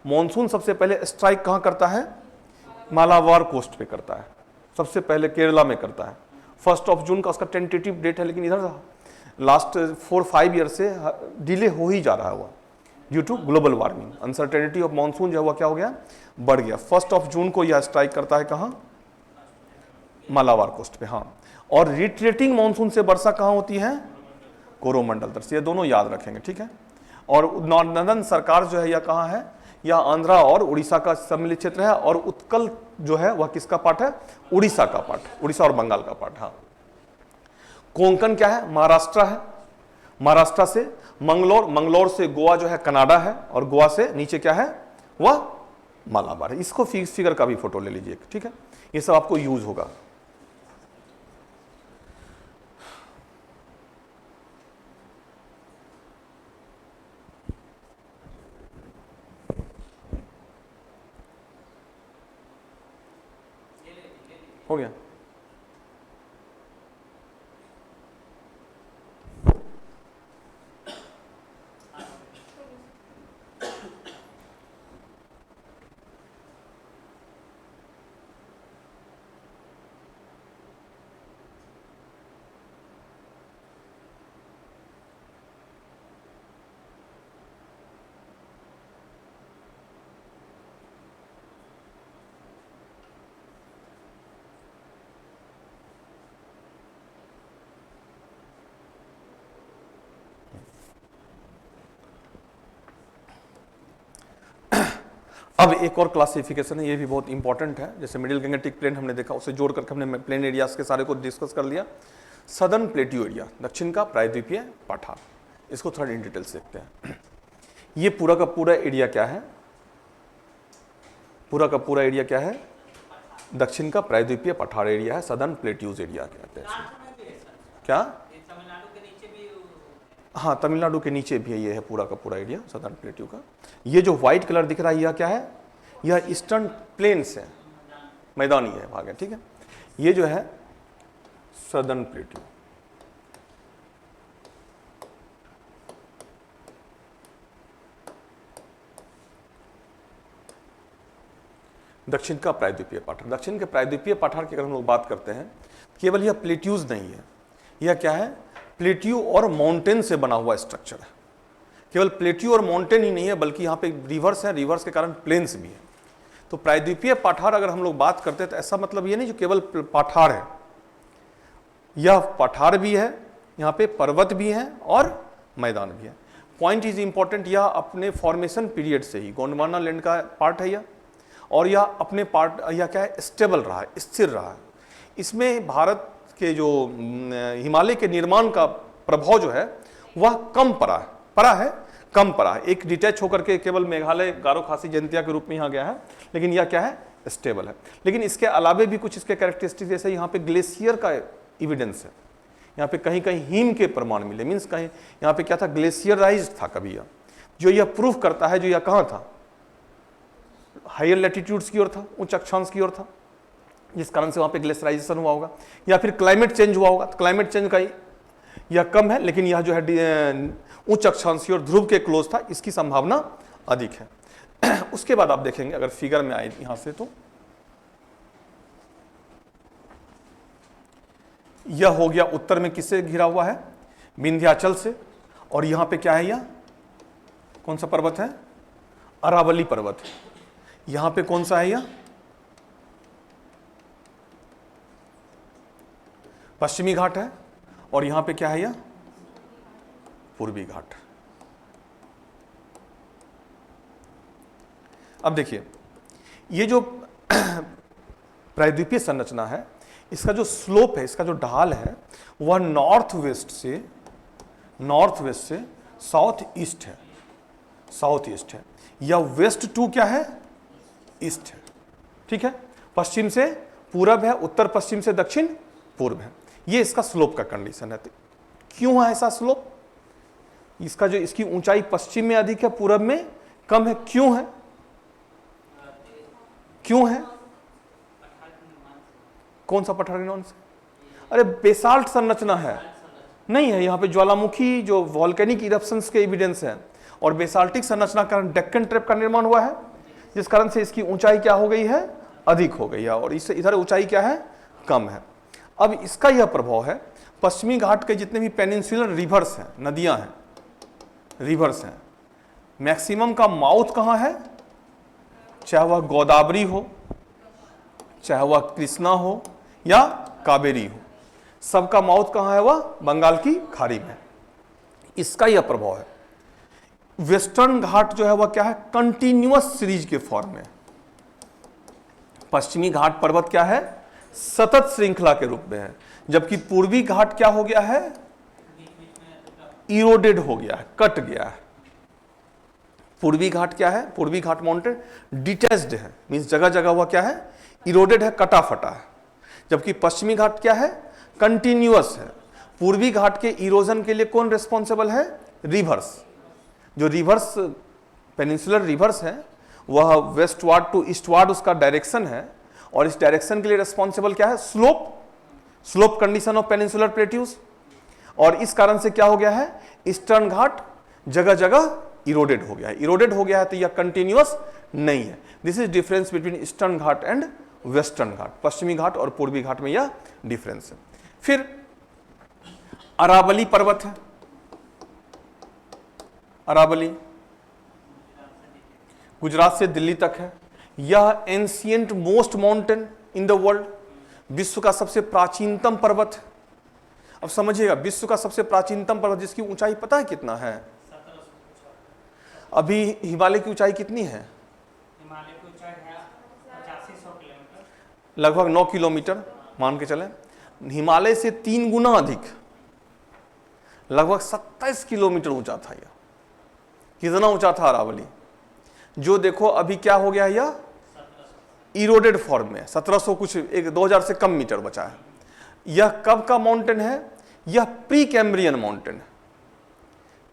मॉनसून सबसे पहले स्ट्राइक कहाँ करता है? मालाबार कोस्ट पे करता है, सबसे पहले केरला में करता है। 1 जून का उसका टेंटेटिव डेट है, लेकिन इधर लास्ट 4-5 ईयर से डिले हो ही जा रहा है, वो due to global warming. Uncertainty of monsoon जो हुआ क्या हो गया? बढ़ गया। 1 जून को यह स्ट्राइक करता है कहाँ? मालाबार कोस्ट पे। हाँ, और रिट्रेटिंग मानसून से वर्षा कहाँ होती है? कोरोमंडल तट से। ये दोनों याद रखेंगे, ठीक है। और नॉर्दर्न सरकार जो है यह कहाँ है? यह आंध्रा और उड़ीसा का सम्मिलित क्षेत्र है, और उत्कल जो है वह किसका पार्ट है? उड़ीसा का पार्ट, उड़ीसा और बंगाल का पार्ट। हाँ, कोंकण क्या है? महाराष्ट्र है। महाराष्ट्र से मंगलोर, मंगलोर से गोवा जो है कनाडा है, और गोवा से नीचे क्या है? वह मालाबार है। इसको फिगर का भी फोटो ले लीजिए, ठीक है। ये सब आपको यूज होगा। हो गया। अब एक और क्लासिफिकेशन है, ये भी बहुत इंपॉर्टेंट है। जैसे मिडिल गैंगेटिक प्लेन हमने देखा, उसे जोड़ करके हमने प्लेन एरियाज के सारे को डिस्कस कर लिया। सदर्न प्लेट्यू एरिया, दक्षिण का प्रायद्वीपीय पठार, इसको थोड़ा इन डिटेल से देखते हैं। ये पूरा का पूरा एरिया क्या है? पूरा का पूरा एरिया क्या है? दक्षिण का प्रायद्वीपीय पठार एरिया है, सदर्न प्लेट्यूज एरिया कहते हैं। क्या? हाँ, तमिलनाडु के नीचे भी है, ये है पूरा का पूरा एरिया सदर्न प्लेट्यू का। ये जो व्हाइट कलर दिख रहा है यह क्या है? यह ईस्टर्न प्लेन्स है, मैदानी है भाग है, ठीक है। ये जो है सदर्न प्लेट्यू। दक्षिण का प्रायद्वीपीय पठार। दक्षिण के प्रायद्वीपीय पठार की अगर हम लोग बात करते हैं, केवल यह प्लेट्यूज नहीं है, यह क्या है? प्लेट्यू और माउंटेन से बना हुआ स्ट्रक्चर है। केवल प्लेट्यू और माउंटेन ही नहीं है, बल्कि यहाँ पे रिवर्स है, रिवर्स के कारण प्लेन्स भी है। तो प्रायद्वीपीय पठार अगर हम लोग बात करते हैं तो ऐसा मतलब ये नहीं जो केवल पठार है, यह पठार भी है, यहाँ पे पर्वत भी है और मैदान भी है। पॉइंट इज इंपॉर्टेंट, यह अपने फॉर्मेशन पीरियड से ही गोंडवाना लैंड का पार्ट है यह, और यह अपने पार्ट यह क्या है? स्टेबल रहा है, स्थिर रहा है। इसमें भारत के जो हिमालय के निर्माण का प्रभाव जो है वह कम पड़ा है, कम पड़ा है। एक डिटैच होकर के केवल मेघालय, गारो खासी, जयंतिया के रूप में यहाँ गया है, लेकिन यह क्या है? स्टेबल है। लेकिन इसके अलावे भी कुछ इसके कैरेक्टरिस्टिक, जैसे यहाँ पे ग्लेशियर का एविडेंस है, यहाँ पे कहीं कहीं हिम के प्रमाण मिले, मीन्स कहीं यहाँ पे क्या था? ग्लेशियराइज्ड था कभी यह, जो यह प्रूफ करता है जो यह कहाँ था? हायर लैटिट्यूड्स की ओर था, उच्च अक्षांश की ओर था, जिस कारण से वहाँ पे ग्लेशियराइजेशन हुआ होगा, या फिर क्लाइमेट चेंज हुआ होगा। क्लाइमेट चेंज का यह कम है, लेकिन यह जो है उच्च अक्षांशीय और ध्रुव के क्लोज था, इसकी संभावना अधिक है। उसके बाद आप देखेंगे अगर फिगर में आए यहां से, तो यह हो गया उत्तर में किससे घिरा हुआ है? विंध्याचल से। और यहां पे क्या है? यह कौन सा पर्वत है? अरावली पर्वत है। यहां पे कौन सा है? यह पश्चिमी घाट है। और यहां पे क्या है? यह पूर्वी घाट। अब देखिए, ये जो प्रायद्वीपीय संरचना है, इसका जो स्लोप है, इसका जो ढाल है, वह नॉर्थ वेस्ट से साउथ ईस्ट है, साउथ ईस्ट है, या वेस्ट टू क्या है? ईस्ट है, ठीक है। पश्चिम से पूरब है, उत्तर पश्चिम से दक्षिण पूर्व है। ये इसका स्लोप का कंडीशन है। क्यों है ऐसा स्लोप? इसका जो इसकी ऊंचाई पश्चिम में अधिक है, पूरब में कम है। क्यों है? क्यों है? कौन सा पठार गिरने से? अरे बेसाल्ट संरचना है, नहीं है। यहाँ पे ज्वालामुखी जो वॉल्केनिक इरप्शंस के एविडेंस है और बेसाल्टिक संरचना के कारण डेक्कन ट्रैप का निर्माण हुआ है, जिस कारण से इसकी ऊंचाई क्या हो गई है? अधिक हो गई है, और इससे इधर ऊंचाई क्या है? कम है। अब इसका यह प्रभाव है, पश्चिमी घाट के जितने भी पेनिनसुलर रिवर्स हैं, नदियां हैं, रिवर्स हैं, मैक्सिमम का माउथ कहाँ है? चाहे वह गोदावरी हो, चाहे वह कृष्णा हो या कावेरी हो, सबका माउथ कहाँ है? वह बंगाल की खाड़ी में। इसका यह प्रभाव है। वेस्टर्न घाट जो है वह क्या है? कंटिन्यूअस सीरीज के फॉर्म में। पश्चिमी घाट पर्वत क्या है? सतत श्रृंखला के रूप में है, जबकि पूर्वी घाट क्या हो गया है? इरोडेड हो गया है, कट गया है। पूर्वी घाट क्या है? पूर्वी घाट माउंटेन डिटैच्ड है, मींस जगह जगह वह क्या है? इरोडेड है, कटा फटा है। जबकि पश्चिमी घाट क्या है? कंटिन्यूअस है। पूर्वी घाट के इरोजन के लिए कौन रिस्पॉन्सिबल है? रिवर्स। जो रिवर्स पेनिनसुलर रिवर्स है वह वेस्टवार्ड टू ईस्टवार्ड उसका डायरेक्शन है, और इस डायरेक्शन के लिए रिस्पॉन्सिबल क्या है? Slope condition of peninsular plateaus. और इस कारण से क्या हो गया है? ईस्टर्न घाट जगह जगह इरोडेड हो गया है। इरोडेड हो गया है तो यह कंटिन्यूअस नहीं है। This is difference between Eastern Ghat and Western Ghat. पश्चिमी घाट और पूर्वी घाट में यह डिफरेंस है। फिर अरावली पर्वत है। अरावली गुजरात से दिल्ली तक है। यह ancient most mountain in the world, विश्व का सबसे प्राचीनतम पर्वत है। अब समझिएगा, विश्व का सबसे प्राचीनतम पर्वत जिसकी ऊंचाई पता है कितना है? अभी हिमालय की ऊंचाई कितनी है? हिमालय की ऊंचाई है 8500 किलोमीटर, लगभग 9 किलोमीटर मान के चलें। हिमालय से 3 गुना अधिक, लगभग 27 किलोमीटर ऊंचा था यह। कितना ऊंचा था अरावली? जो देखो अभी क्या हो गया है, यह इरोडेड फॉर्म में 1700 कुछ 2000 से कम मीटर बचा है। यह कब का माउंटेन है? यह प्री कैम्ब्रियन माउंटेन है।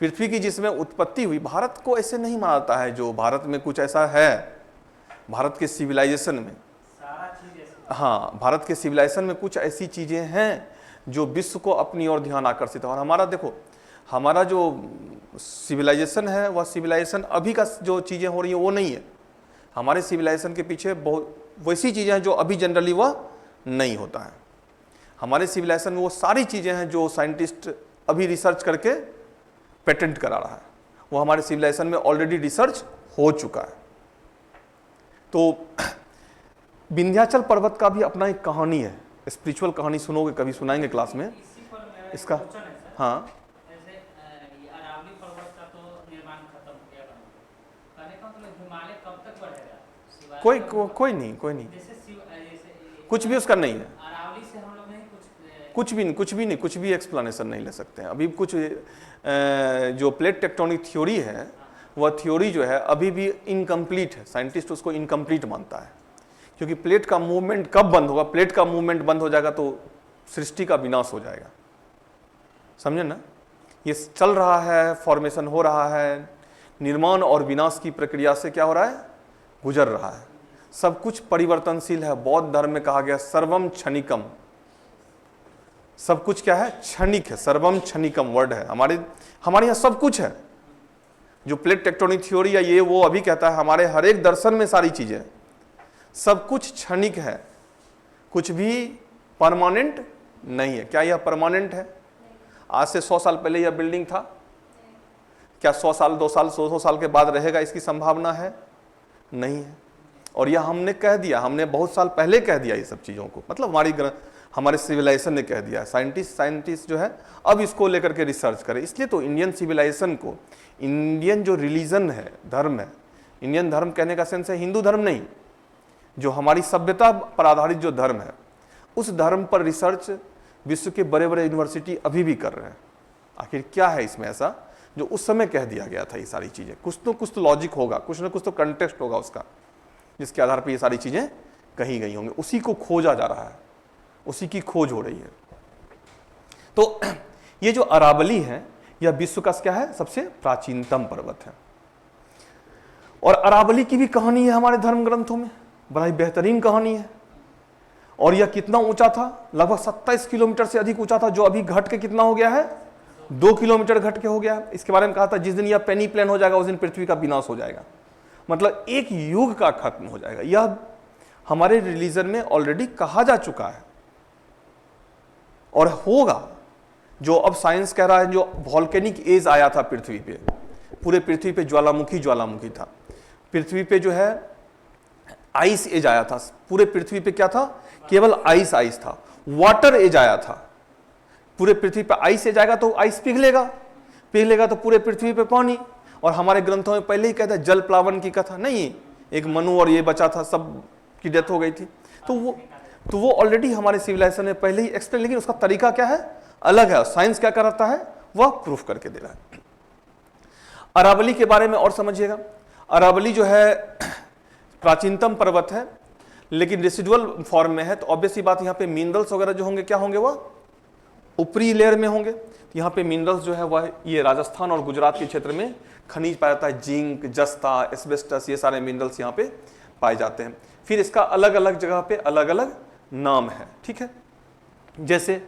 पृथ्वी की जिसमें उत्पत्ति हुई, भारत को ऐसे नहीं माना जाता है जो भारत में कुछ ऐसा है, भारत के सिविलाइजेशन में, सारा चीज ऐसे हाँ, भारत के सिविलाइजेशन में कुछ ऐसी चीजें हैं जो विश्व को अपनी ओर ध्यान आकर्षित है। और हमारा देखो, हमारा जो सिविलाइजेशन है वह सिविलाइजेशन अभी का जो चीजें हो रही है वो नहीं है। हमारे सिविलाइजेशन के पीछे बहुत वैसी चीजें हैं जो अभी जनरली वह नहीं होता है। हमारे सिविलाइजेशन में वो सारी चीजें हैं जो साइंटिस्ट अभी रिसर्च करके पेटेंट करा रहा है, वो हमारे सिविलाइजेशन में ऑलरेडी रिसर्च हो चुका है। तो विंध्याचल पर्वत का भी अपना एक कहानी है, स्पिरिचुअल कहानी सुनोगे, कभी सुनाएंगे क्लास में इसी पर मेरा इसका। एक क्वेश्चन है सर। हाँ, जैसे ये अरावली पर्वत का तो निर्माण खत्म हो गया कहने का मतलब हिमालय कब तक बढ़ेगा? सिवाय कोई नहीं जैसे जैसे कुछ भी उसका नहीं है। अरावली से हम लोग नहीं कुछ भी एक्सप्लेनेशन नहीं ले सकते हैं अभी। कुछ जो प्लेट टेक्टोनिक थ्योरी है वह थ्योरी जो है अभी भी इनकम्प्लीट है। साइंटिस्ट उसको इनकम्प्लीट मानता है, क्योंकि प्लेट का मूवमेंट कब बंद होगा? प्लेट का मूवमेंट बंद हो जाएगा तो सृष्टि का विनाश हो जाएगा। समझे ना? ये चल रहा है, फॉर्मेशन हो रहा है, निर्माण और विनाश की प्रक्रिया से क्या हो रहा है? गुजर रहा है। सब कुछ परिवर्तनशील है। बौद्ध धर्म में कहा गया सर्वम क्षणिकम, सब कुछ क्या है? क्षणिक है। सर्वम क्षणिकम वर्ड है। हमारे यहाँ सब कुछ है। जो प्लेट टेक्टोनिक थ्योरी या ये वो अभी कहता है, हमारे हर एक दर्शन में सारी चीजें, सब कुछ क्षणिक है, कुछ भी परमानेंट नहीं है। क्या यह परमानेंट है? आज से 100 साल पहले यह बिल्डिंग था, क्या 100 साल 2 साल 100 साल के बाद रहेगा? इसकी संभावना है? नहीं है। और यह हमने कह दिया, हमने बहुत साल पहले कह दिया ये सब चीज़ों को, मतलब हमारे सिविलाइजेशन ने कह दिया। साइंटिस्ट जो है अब इसको लेकर के रिसर्च करे। इसलिए तो इंडियन सिविलाइजेशन को, इंडियन जो रिलीजन है, धर्म है, इंडियन धर्म कहने का सेंस है हिंदू धर्म नहीं, जो हमारी सभ्यता पर आधारित जो धर्म है, उस धर्म पर रिसर्च विश्व के बड़े बड़े यूनिवर्सिटी अभी भी कर रहे हैं। आखिर क्या है इसमें ऐसा जो उस समय कह दिया गया था? ये सारी चीज़ें कुछ तो लॉजिक होगा, कुछ ना कुछ तो कंटेक्स्ट होगा उसका, जिसके आधार पर ये सारी चीज़ें कही गई होंगी। उसी को खोजा जा रहा है, उसी की खोज हो रही है। तो ये जो अरावली है यह विश्व का क्या है? सबसे प्राचीनतम पर्वत है। और अरावली की भी कहानी है हमारे धर्म ग्रंथों में। बड़ा ही बेहतरीन कहानी है। और यह कितना ऊंचा था? लगभग 27 किलोमीटर से अधिक ऊंचा था, जो अभी घट के कितना हो गया है? 2 किलोमीटर घट के हो गया है। इसके बारे में कहा था जिस दिन यह पेनी प्लेन हो जाएगा उस दिन पृथ्वी का विनाश हो जाएगा, मतलब एक युग का खत्म हो जाएगा। यह हमारे रिलीजन में ऑलरेडी कहा जा चुका है और होगा। जो अब साइंस कह रहा है, जो वॉल्केनिक एज आया था पृथ्वी पे, पूरे पृथ्वी पे ज्वालामुखी था। पृथ्वी पे जो है आइस एज आया था, पूरे पृथ्वी पे क्या था? केवल आइस था। वाटर एज आया था, पूरे पृथ्वी पे आइस एज आएगा तो आइस पिघलेगा तो पूरे पृथ्वी पे पानी। और हमारे ग्रंथों में पहले ही कहता है जल प्लावन की कथा नहीं, एक मनु और ये बचा था, सब की डेथ हो गई थी। तो वो ऑलरेडी हमारे सिविलाइजेशन में पहले ही एक्सप्लेन, लेकिन उसका तरीका क्या है? अलग है। साइंस क्या कराता है? वह प्रूफ करके दे रहा है। अरावली के बारे में और समझिएगा। अरावली जो है प्राचीनतम पर्वत है, लेकिन रेसिडुअल फॉर्म में है, तो ऑब्वियसली बात यहाँ पे मिनरल्स वगैरह जो होंगे क्या होंगे? वह ऊपरी लेयर में होंगे। तो यहाँ पे मिनरल्स जो है वह ये राजस्थान और गुजरात के क्षेत्र में खनिज पाया जाता है। जिंक, जस्ता, एस्बेस्टस, ये सारे मिनरल्स यहाँ पे पाए जाते हैं। फिर इसका अलग अलग जगह पे अलग अलग नाम है, ठीक है। जैसे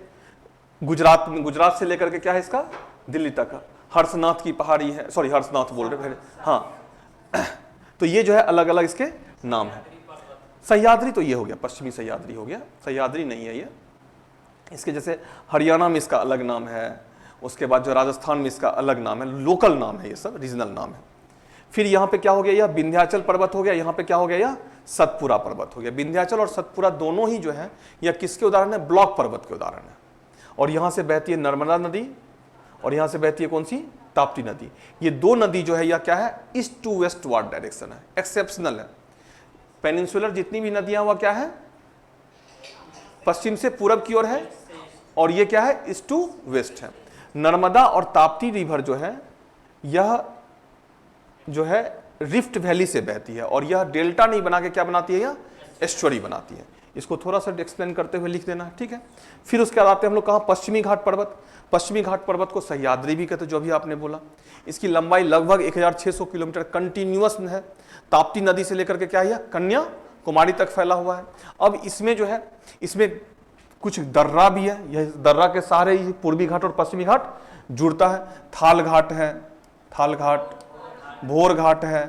गुजरात से लेकर के क्या है इसका? दिल्ली तक हर्षनाथ की पहाड़ी है, सॉरी हर्षनाथ बोल रहे हैं, हाँ। तो ये जो है अलग अलग इसके नाम है। सह्याद्री तो ये हो गया, पश्चिमी सह्याद्री हो गया, सह्याद्री नहीं है ये। इसके जैसे हरियाणा में इसका अलग नाम है, उसके बाद जो राजस्थान में इसका अलग नाम है, लोकल नाम है, ये सब रीजनल नाम है। फिर यहाँ पे क्या हो गया? यह विंध्याचल पर्वत हो गया। यहाँ पे क्या हो गया? यह सतपुरा पर्वत हो गया। विंध्याचल और सतपुरा दोनों ही जो है यह किसके उदाहरण है? ब्लॉक पर्वत के उदाहरण है। और यहाँ से बहती है नर्मदा नदी और यहाँ से बहती है कौन सी? ताप्ती नदी। ये दो नदी जो है यह क्या है? East to westward direction है, एक्सेप्शनल है। पेनिनसुलर जितनी भी नदियां वह क्या है? पश्चिम से पूरब की ओर है, और ये क्या है? ईस्ट टू वेस्ट है। नर्मदा और ताप्ती रिवर जो है यह जो है रिफ्ट वैली से बहती है, और यह डेल्टा नहीं बना के क्या बनाती है? यह एस्चुअरी बनाती है। इसको थोड़ा सा एक्सप्लेन करते हुए लिख देना, ठीक है। फिर उसके बाद आते हैं हम लोग कहाँ? पश्चिमी घाट पर्वत। पश्चिमी घाट पर्वत को सह्याद्री भी कहते हैं, जो भी आपने बोला। इसकी लंबाई लगभग 1600 किलोमीटर कंटिन्यूअस है। ताप्ती नदी से लेकर के क्या है? कन्याकुमारी तक फैला हुआ है। अब इसमें जो है, इसमें कुछ दर्रा भी है। यह दर्रा के सहारे ही पूर्वी घाट और पश्चिमी घाट जुड़ता है। थाल घाट है, थाल घाट, भोर घाट है,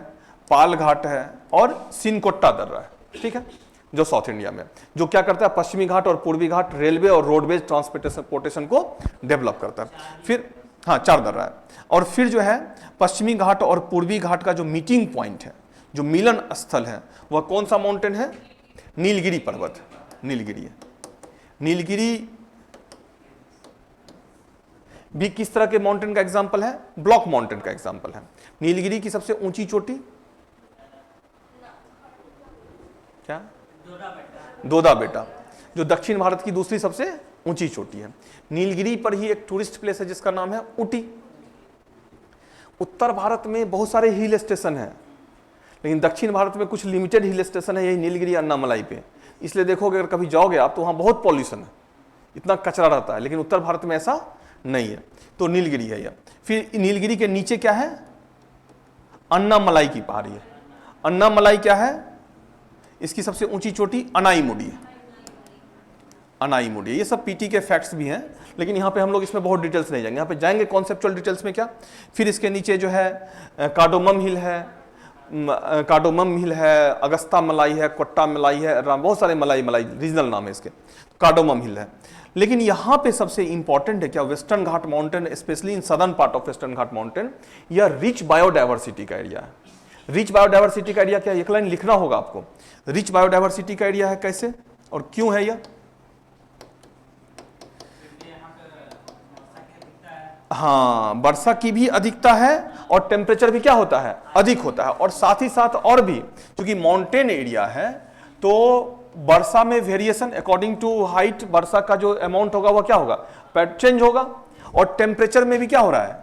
पाल घाट है, और सिनकोट्टा दर्रा है, ठीक है, जो साउथ इंडिया में, जो क्या करता है? पश्चिमी घाट और पूर्वी घाट रेलवे और रोडवेज ट्रांसपोर्टेशन को डेवलप करता है। फिर हाँ, 4 दर्रा है। और फिर जो है पश्चिमी घाट और पूर्वी घाट का जो मीटिंग पॉइंट है, जो मिलन स्थल है, वह कौन सा माउंटेन है? नीलगिरी पर्वत। नीलगिरी है। नीलगिरी भी किस तरह के माउंटेन का एग्जाम्पल है? ब्लॉक माउंटेन का एग्जाम्पल है। नीलगिरी की सबसे ऊंची चोटी क्या? दोदा बेटा, जो दक्षिण भारत की दूसरी सबसे ऊंची चोटी है। नीलगिरी पर ही एक टूरिस्ट प्लेस है जिसका नाम है ऊटी। उत्तर भारत में बहुत सारे हिल स्टेशन हैं, लेकिन दक्षिण भारत में कुछ लिमिटेड हिल स्टेशन है, यही नीलगिरी अन्नामलाई पे। इसलिए देखोगे अगर कभी जाओगे आप तो वहां बहुत पॉल्यूशन है, इतना कचरा रहता है, लेकिन उत्तर भारत में ऐसा नहीं है। तो नीलगिरी है यह। फिर नीलगिरी के नीचे क्या है? अन्नामलाई की पहाड़ी है। अन्नामलाई क्या है? इसकी सबसे ऊंची चोटी अनाईमुडी है। अनाईमुडी, ये सब पीटी के फैक्ट्स भी हैं, लेकिन यहाँ पे हम लोग इसमें बहुत डिटेल्स नहीं जाएंगे। यहाँ पे जाएंगे कॉन्सेप्चुअल डिटेल्स में क्या। फिर इसके नीचे जो है कार्डोमम हिल है, अगस्ता मलाई है, कोट्टा मलाई है, बहुत सारे मलाई रीजनल नाम है इसके, कार्डोमम हिल है। लेकिन यहाँ पे सबसे इंपॉर्टेंट है क्या? Western Ghat mountain, specially in southern part of western Ghat mountain, यह रिच बायोडाइवर्सिटी का एरिया है। रिच बायोडाइवर्सिटी का एरिया क्या? एक लाइन लिखना होगा आपको। रिच बायोडाइवर्सिटी का एरिया है, कैसे और क्यों है यह? हाँ, वर्षा की भी अधिकता है और टेम्परेचर भी क्या होता है? अधिक होता है। और साथ ही साथ और भी, क्योंकि माउंटेन एरिया है तो वर्षा में वेरिएशन अकॉर्डिंग टू हाइट, वर्षा का जो अमाउंट होगा वह क्या होगा? चेंज होगा। और टेम्परेचर में भी क्या हो रहा है?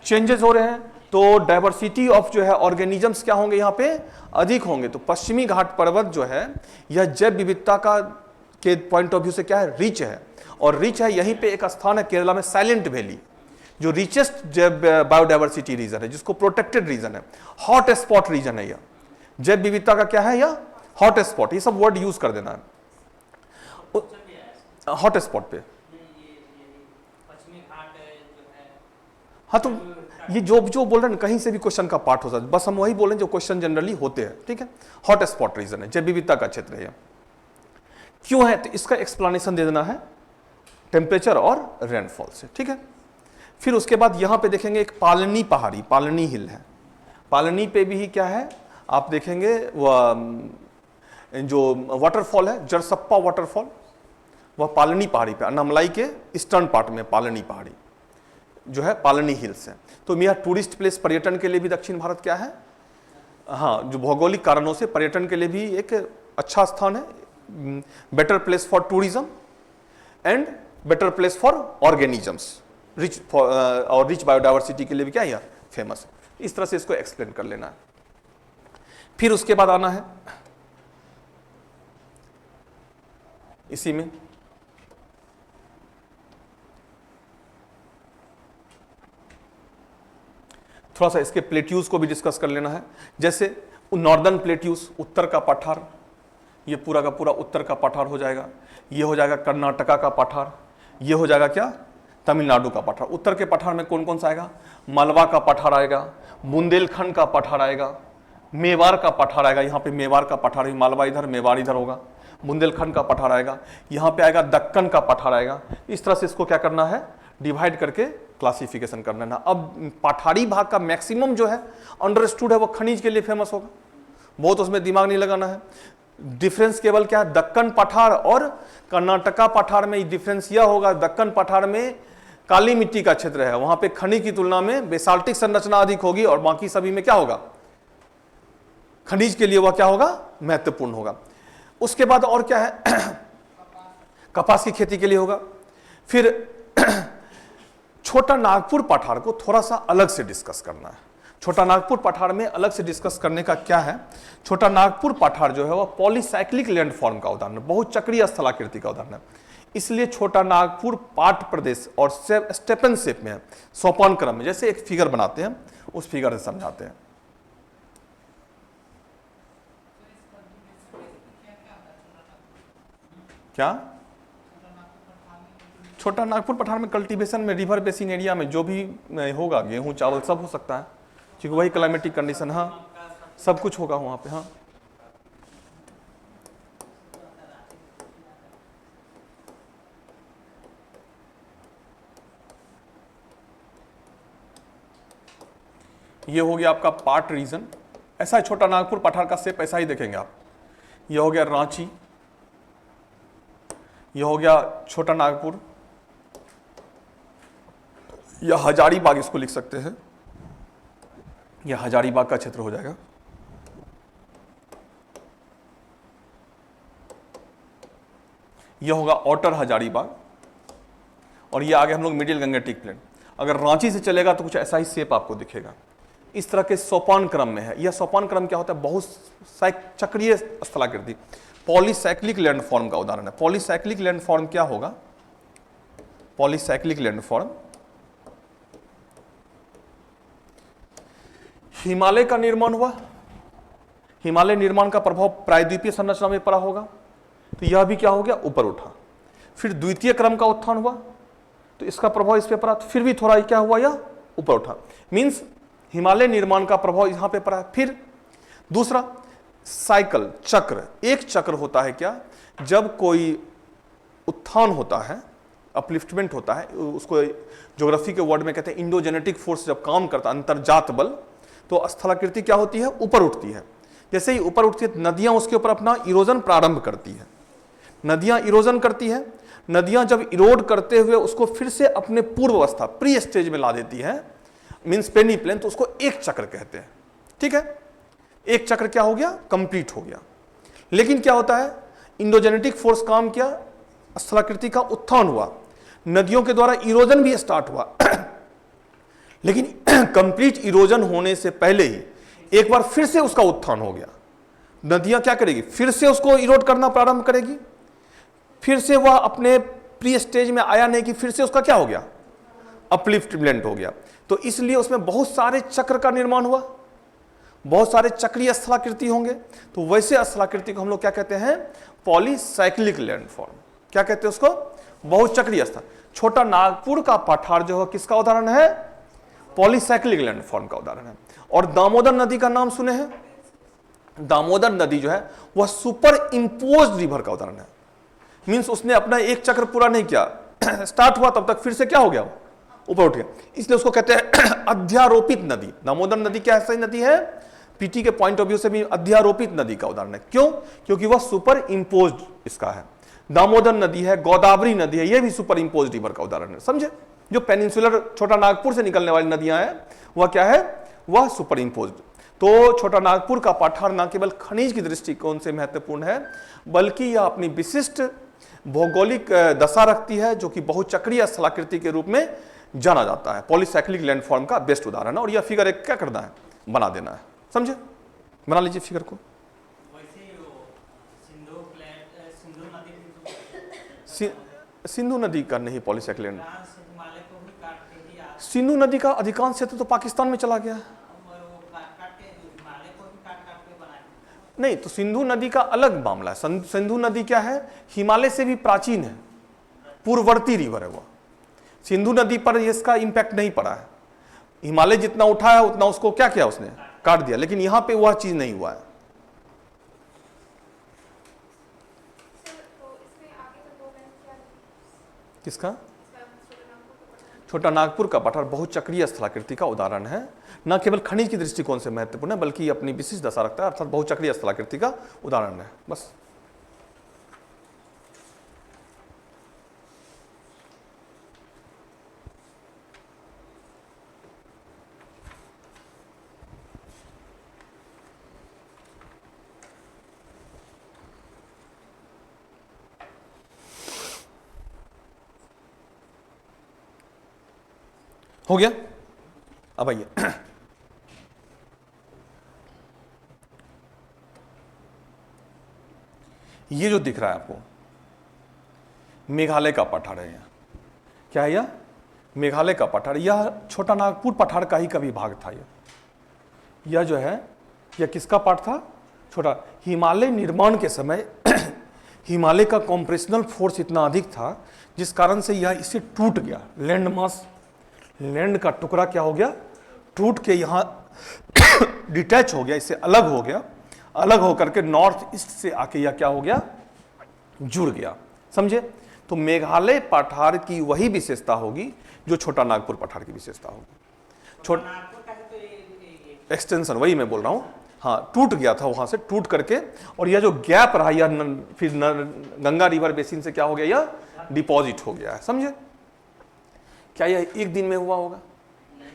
चेंजेस हो रहे हैं। तो डाइवर्सिटी ऑफ जो है ऑर्गेनिजम्स क्या होंगे? यहाँ पे अधिक होंगे। तो पश्चिमी घाट पर्वत जो है यह जैव विविधता का के पॉइंट ऑफ व्यू से क्या है? रिच है। और रिच है, यहीं पे एक स्थान है केरला में साइलेंट वैली, जो रिचेस्ट बायोडाइवर्सिटी रीजन है, जिसको प्रोटेक्टेड रीजन है, हॉट स्पॉट रीजन है। यह जैव विविधता का क्या है? यह हॉट स्पॉट, ये सब वर्ड यूज कर देना है हॉट स्पॉट पे। पश्चिमी घाट जो है, हाँ तो ये जो जो बोल रहे हैं कहीं से भी क्वेश्चन का पार्ट हो सकता है, बस हम वही बोल रहे हैं जो क्वेश्चन जनरली होते हैं, ठीक है। हॉट स्पॉट रीजन है, जैव विविधता का क्षेत्र है, क्यों है तो इसका एक्सप्लेनेशन दे देना है टेम्परेचर और रेनफॉल से, ठीक है। फिर उसके बाद यहां पे देखेंगे एक पालनी पहाड़ी, पालनी हिल है, पालनी पे भी क्या है आप देखेंगे वह जो वाटरफॉल है जरसप्पा वाटरफॉल, वह पालनी पहाड़ी पे, अन्नामलाई के ईस्टर्न पार्ट में पालनी पहाड़ी जो है पालनी हिल्स है। तो यह टूरिस्ट प्लेस, पर्यटन के लिए भी दक्षिण भारत क्या है, हाँ जो भौगोलिक कारणों से पर्यटन के लिए भी एक अच्छा स्थान है, better place for tourism and better place for organisms, rich और रिच बायोडाइवर्सिटी के लिए भी क्या है फेमस है। इस तरह से इसको एक्सप्लेन कर लेना है। फिर उसके बाद आना है इसी में थोड़ा सा इसके प्लेट्यूज को भी डिस्कस कर लेना है। जैसे नॉर्दर्न प्लेट्यूज, उत्तर का पठार, ये पूरा का पूरा उत्तर का पठार हो जाएगा, ये हो जाएगा कर्नाटका का पठार, ये हो जाएगा क्या तमिलनाडु का पठार। उत्तर के पठार में कौन कौन सा आएगा, मालवा का पठार आएगा, बुंदेलखंड का पठार आएगा, मेवाड़ का पठार आएगा, यहाँ पे मेवाड़ का पठार, मालवा इधर मेवाड़ इधर होगा, बुंदेलखंड का पठार आएगा, यहाँ पे आएगा दक्कन का पठार आएगा। इस तरह से इसको क्या करना है डिवाइड करके क्लासिफिकेशन करना है। अब पठारी भाग का मैक्सिमम जो है अंडरस्टूड है वो खनिज के लिए फेमस होगा, बहुत उसमें दिमाग नहीं लगाना है। डिफरेंस केवल क्या है दक्कन पठार और कर्नाटका पठार में डिफरेंस यह होगा, दक्कन पठार में काली मिट्टी का क्षेत्र है, वहां पे खनिज की तुलना में बेसाल्टिक संरचना अधिक होगी और बाकी सभी में क्या होगा खनिज के लिए वह क्या होगा महत्वपूर्ण होगा। उसके बाद और क्या है कपास की खेती के लिए होगा। फिर छोटा नागपुर पठार को थोड़ा सा अलग से डिस्कस करना है। छोटा नागपुर पठार में अलग से डिस्कस करने का क्या है, छोटा नागपुर पठार जो है वह पॉलीसाइक्लिक लैंडफॉर्म का उदाहरण है, बहुत चक्रीय स्थलाकृति का उदाहरण है, इसलिए छोटा नागपुर पाट प्रदेश और स्टेपन शेप में है, सोपान क्रम में। जैसे एक फिगर बनाते हैं उस फिगर से समझाते हैं। क्या छोटा नागपुर पठार में कल्टीवेशन में रिवर बेसिन एरिया में जो भी होगा गेहूं चावल सब हो सकता है, क्योंकि वही क्लाइमेटिक कंडीशन, हाँ सब कुछ होगा वहां पे। हाँ ये हो गया आपका पार्ट रीजन। ऐसा है छोटा नागपुर पठार का शेप ऐसा ही देखेंगे आप। ये हो गया रांची, ये हो गया छोटा नागपुर, या हजारीबाग इसको लिख सकते हैं, यह हजारीबाग का क्षेत्र हो जाएगा। यह होगा आउटर हजारीबाग और ये आगे हम लोग मिडिल गंगेटिक प्लेन। अगर रांची से चलेगा तो कुछ ऐसा ही शेप आपको दिखेगा। इस तरह के सोपान क्रम में है। यह सोपान क्रम क्या होता है, बहुत चक्रीय स्थलाकृति, पॉलीसाइक्लिक लैंडफॉर्म का उदाहरण है। पॉलीसाइक्लिक लैंडफॉर्म क्या होगा, पॉलीसाइक्लिक लैंडफॉर्म हिमालय का निर्माण हुआ, हिमालय निर्माण का प्रभाव प्रायद्वीपीय संरचना में पड़ा होगा, तो यह भी क्या हो गया ऊपर उठा। फिर द्वितीय क्रम का उत्थान हुआ तो इसका प्रभाव इस पे पड़ा, तो फिर भी थोड़ा क्या हुआ यह ऊपर उठा। मींस हिमालय निर्माण का प्रभाव यहां पे पड़ा है। फिर दूसरा साइकिल, चक्र, एक चक्र होता है क्या, जब कोई उत्थान होता है, अपलिफ्टमेंट होता है, उसको ज्योग्राफी के वर्ड में कहते हैं इंडोजेनेटिक फोर्स जब काम करता है, अंतर्जात बल, तो स्थलाकृति क्या होती है ऊपर उठती है। जैसे ही ऊपर उठती है नदियां उसके ऊपर अपना इरोजन प्रारंभ करती है, नदियां इरोजन करती है, नदियां जब इरोड करते हुए उसको फिर से अपने पूर्व अवस्था प्री स्टेज में ला देती है, मींस पेनी प्लेन, तो उसको एक चक्र कहते हैं। ठीक है, एक चक्र क्या हो गया कंप्लीट हो गया। लेकिन क्या होता है, इंडोजेनेटिक फोर्स काम किया, स्थलाकृति का उत्थान हुआ, नदियों के द्वारा इरोजन भी स्टार्ट हुआ लेकिन कंप्लीट इरोजन होने से पहले ही एक बार फिर से उसका उत्थान हो गया। नदियां क्या करेगी, फिर से उसको इरोड करना प्रारंभ करेगी, फिर से वह अपने प्री स्टेज में आया नहीं कि फिर से उसका क्या हो गया अपलिफ्टमेंट हो गया। तो इसलिए उसमें बहुत सारे चक्र का निर्माण हुआ, बहुत सारे चक्रीय स्थलाकृति होंगे, तो वैसे स्थलाकृति को हम लोग क्या कहते हैं, पॉलीसाइक्लिक लैंडफॉर्म। क्या कहते हैं उसको, बहुचक्रीय स्थल। छोटा नागपुर का पठार जो है किसका उदाहरण है, पॉलीसाइक्लिक लैंडफॉर्म का उदाहरण है। और दामोदर नदी का नाम सुने हैं, दामोदर नदी जो है वह सुपर इम्पोज्ड रिवर का उदाहरण है। मींस उसने अपना एक चक्र पूरा नहीं किया, स्टार्ट हुआ तब तक फिर से क्या हो गया, ऊपर उठ गया, इसलिए उसको कहते हैं अध्यारोपित नदी। दामोदर नदी क्या ऐसी नदी है, पीटी के पॉइंट ऑफ व्यू से भी अध्यारोपित नदी का उदाहरण है। क्यों, क्योंकि वह सुपर इम्पोज्ड इसका है। दामोदर नदी है, गोदावरी नदी है, यह भी सुपर इम्पोज्ड रिवर का उदाहरण है। समझे, जो पेनिनसुलर छोटा नागपुर से निकलने वाली नदियां हैं वह क्या है, वह सुपर इम्पोज्ड। तो छोटा नागपुर का पठार न केवल खनिज की दृष्टिकोण से महत्वपूर्ण है, बल्कि यह अपनी विशिष्ट भौगोलिक दशा रखती है, जो कि बहुचक्रीय स्थलाकृति के रूप में जाना जाता है। पॉलीसाइक्लिक लैंडफॉर्म का बेस्ट उदाहरण है। और यह फिगर एक क्या करना है, बना देना है। समझे, बना लीजिए फिगर को। सिंधु नदी का नहीं पॉलीसाइक्लिक, सिंधु नदी का अधिकांश क्षेत्र तो पाकिस्तान में चला गया है। नहीं, तो सिंधु नदी का अलग मामला है। सिंधु नदी क्या है, हिमालय से भी प्राचीन है, पूर्ववर्ती रिवर है वो। सिंधु नदी पर इसका इंपैक्ट नहीं पड़ा है। हिमालय जितना उठाया उतना उसको क्या किया, उसने काट दिया, लेकिन यहां पे वह चीज नहीं हुआ है। किसका, छोटा नागपुर का पठार बहुचक्रीय स्थलाकृति का उदाहरण है। न केवल खनिज की दृष्टिकोण से महत्वपूर्ण है, बल्कि अपनी विशिष्ट दशा रखता है, अर्थात बहुचक्रीय स्थलाकृति का उदाहरण है। बस हो गया। अब आइए, ये जो दिख रहा है आपको मेघालय का पठार है। क्या है यह, मेघालय का पठार। यह छोटा नागपुर पठार का ही कभी भाग था। यह जो है, यह किसका पार्ट था, छोटा। हिमालय निर्माण के समय हिमालय का कॉम्प्रेशनल फोर्स इतना अधिक था, जिस कारण से यह इससे टूट गया। लैंड मास, लैंड का टुकड़ा क्या हो गया, टूट के यहां डिटैच हो गया, इससे अलग हो गया। अलग होकर के नॉर्थ ईस्ट से आके यह क्या हो गया, जुड़ गया। समझे, तो मेघालय पठार की वही विशेषता होगी जो छोटा नागपुर पठार की विशेषता होगी। एक्सटेंशन, वही मैं बोल रहा हूं। हाँ, टूट गया था वहां से, टूट करके, और यह जो गैप रहा, यह फिर गंगा रिवर बेसिन से क्या हो गया, यह डिपॉजिट हो गया है। समझे, क्या यह एक दिन में हुआ होगा,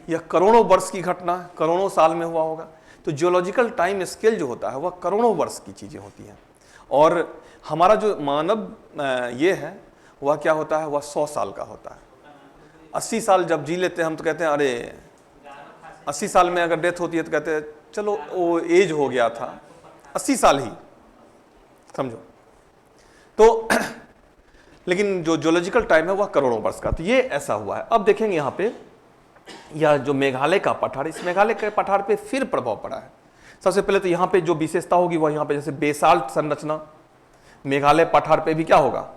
यह करोड़ों वर्ष की घटना है, करोड़ों साल में हुआ होगा। तो जियोलॉजिकल टाइम स्केल जो होता है वह करोड़ों वर्ष की चीजें होती हैं। और हमारा जो मानव ये है वह क्या होता है, वह 100 साल का होता है। 80 साल जब जी लेते हैं हम तो कहते हैं अरे 80 साल में अगर डेथ होती है तो कहते हैं चलो वो एज हो गया था, 80 साल ही समझो। तो लेकिन जो जियोलॉजिकल टाइम है वह करोड़ों वर्ष का। तो ये ऐसा हुआ है। अब देखेंगे यहाँ पे, यह जो मेघालय का पठार, इस मेघालय के पठार पे फिर प्रभाव पड़ा है। सबसे पहले तो यहाँ पे जो विशेषता होगी वह यहाँ पे जैसे बेसाल्ट संरचना, मेघालय पठार पे भी क्या होगा,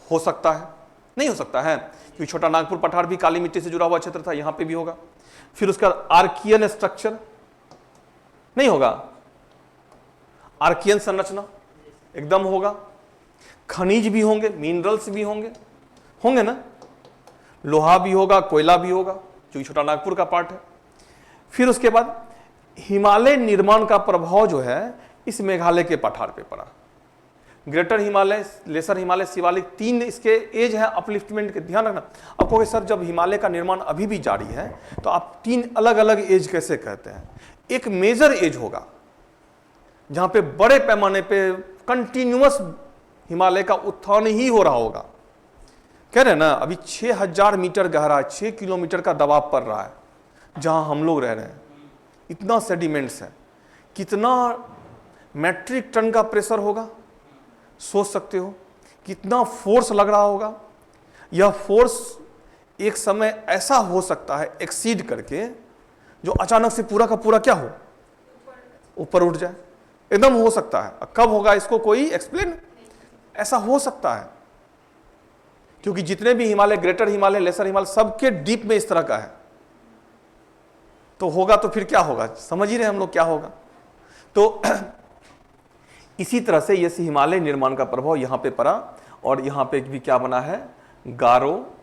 हो सकता है, नहीं हो सकता है, क्योंकि छोटा नागपुर पठार भी काली मिट्टी से जुड़ा हुआ क्षेत्र था, यहाँ पे भी होगा। फिर उसका आर्कियन स्ट्रक्चर नहीं होगा, आर्कियन संरचना एकदम होगा। खनिज भी होंगे, मिनरल्स भी होंगे, होंगे ना, लोहा भी होगा, कोयला भी होगा, जो छोटा नागपुर का पार्ट है। फिर उसके बाद हिमालय निर्माण का प्रभाव जो है इस मेघालय के पठार पे पड़ा। ग्रेटर हिमालय, लेसर हिमालय, शिवालिक, 3 इसके एज है अपलिफ्टमेंट के। ध्यान रखना, आप कहोगे सर जब हिमालय का निर्माण अभी भी जारी है तो आप 3 अलग अलग एज कैसे कहते हैं। एक मेजर एज होगा जहां पे बड़े पैमाने पे कंटिन्यूअस हिमालय का उत्थान ही हो रहा होगा। कह रहे हैं ना, अभी 6000 मीटर गहरा, 6 किलोमीटर का दबाव पड़ रहा है जहां हम लोग रह रहे हैं। इतना सेडिमेंट्स है, कितना मैट्रिक टन का प्रेशर होगा, सोच सकते हो कितना फोर्स लग रहा होगा। यह फोर्स एक समय ऐसा हो सकता है एक्सीड करके, जो अचानक से पूरा का पूरा क्या हो, ऊपर उठ जाए, एकदम हो सकता है। कब होगा इसको कोई एक्सप्लेन, ऐसा हो सकता है क्योंकि जितने भी हिमालय, ग्रेटर हिमालय, लेसर हिमालय, सबके डीप में इस तरह का है। तो होगा तो फिर क्या होगा, समझ ही रहे हम लोग क्या होगा। तो इसी तरह से ये हिमालय निर्माण का प्रभाव यहां पे पड़ा और यहां पे भी क्या बना है, गारो,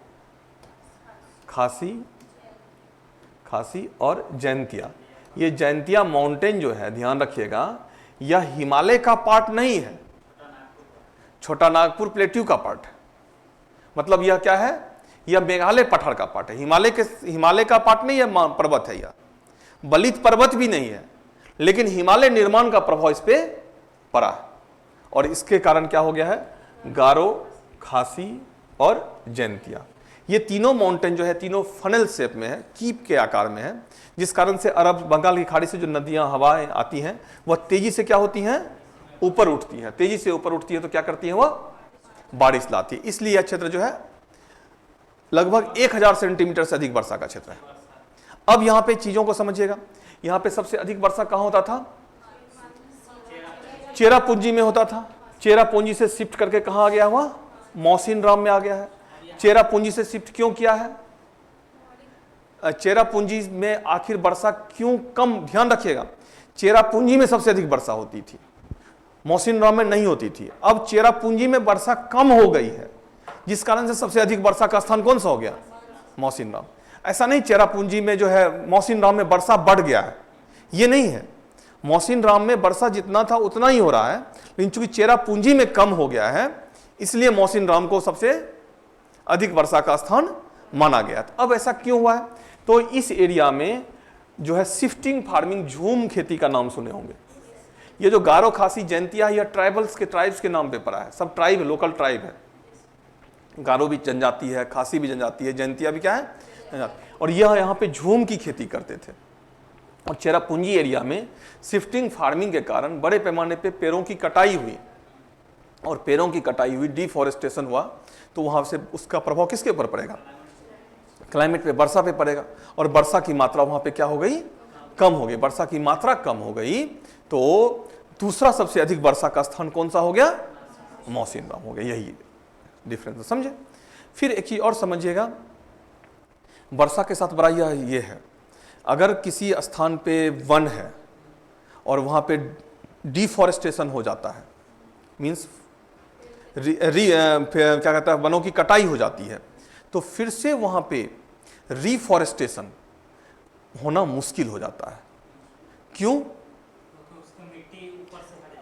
खासी और जैंतिया। ये जैंतिया माउंटेन जो है, ध्यान रखिएगा, यह हिमालय का पार्ट नहीं है, छोटा नागपुर प्लेट्यू का पार्ट है। मतलब यह क्या है, यह मेघालय पठार का पार्ट है, हिमालय का पार्ट नहीं है, पर्वत है, यह बलित पर्वत भी नहीं है, लेकिन हिमालय निर्माण का प्रभाव इस पे पड़ा है। और इसके कारण क्या हो गया है, गारो, खासी और जैंतिया, ये तीनों माउंटेन जो है तीनों फनल शेप में है, कीप के आकार में है, जिस कारण से अरब बंगाल की खाड़ी से जो नदियां, हवाएं आती हैं, वह तेजी से क्या होती हैं, ऊपर उठती हैं। तेजी से ऊपर उठती है तो क्या करती है, वह बारिश लाती है। इसलिए यह क्षेत्र जो है लगभग 1000 सेंटीमीटर से अधिक वर्षा का क्षेत्र है। अब यहां पे चीजों को समझिएगा, यहां पे सबसे अधिक वर्षा कहां होता था, चेरापूंजी में होता था। चेरापूंजी से शिफ्ट करके कहां आ गया, हुआ मौसिनराम में आ गया है। चेरापूंजी से शिफ्ट क्यों किया है, चेरापूंजी में आखिर वर्षा क्यों कम, ध्यान रखिएगा, चेरापूंजी में सबसे अधिक वर्षा होती थी, मौसिनराम में नहीं होती थी। अब चेरापूंजी में वर्षा कम हो गई है, जिस कारण से सबसे अधिक वर्षा का स्थान कौन सा हो गया, मौसिनराम। ऐसा नहीं चेरापूंजी में जो है मौसिनराम में वर्षा बढ़ गया है, ये नहीं है। मौसिनराम में वर्षा जितना था उतना ही हो रहा है, लेकिन चूंकि चेरापूंजी में कम हो गया है, इसलिए मौसिनराम को सबसे अधिक वर्षा का स्थान माना गया। तो अब ऐसा क्यों हुआ है, तो इस एरिया में जो है शिफ्टिंग फार्मिंग, झूम खेती का नाम सुने होंगे। ये जो गारो, खासी, जैंतिया, यह ट्राइब्स के नाम पे पड़ा है, सब ट्राइब, लोकल ट्राइब है। गारो भी जनजाति है, खासी भी जनजाति है, जैंतिया भी क्या है, जनजाति। और यह यहाँ पे झूम की खेती करते थे। और चेरापूंजी एरिया में शिफ्टिंग फार्मिंग के कारण बड़े पैमाने पे पेड़ों की कटाई हुई, और पेड़ों की कटाई हुई, डिफॉरेस्टेशन हुआ, तो वहां से उसका प्रभाव किसके ऊपर पड़ेगा, क्लाइमेट पे, वर्षा पे पड़ेगा। और वर्षा की मात्रा वहां पे क्या हो गई, कम हो गई। वर्षा की मात्रा कम हो गई तो दूसरा सबसे अधिक वर्षा का स्थान कौन सा हो गया, मौसिनराम हो गया। यही डिफरेंस समझे। फिर एक चीज और समझिएगा, वर्षा के साथ बड़ा ये है, अगर किसी स्थान पे वन है और वहां पे डिफॉरेस्टेशन हो जाता है, मीन्स क्या कहता है, वनों की कटाई हो जाती है, तो फिर से वहां पे रिफॉरेस्टेशन होना मुश्किल हो जाता है। क्यों,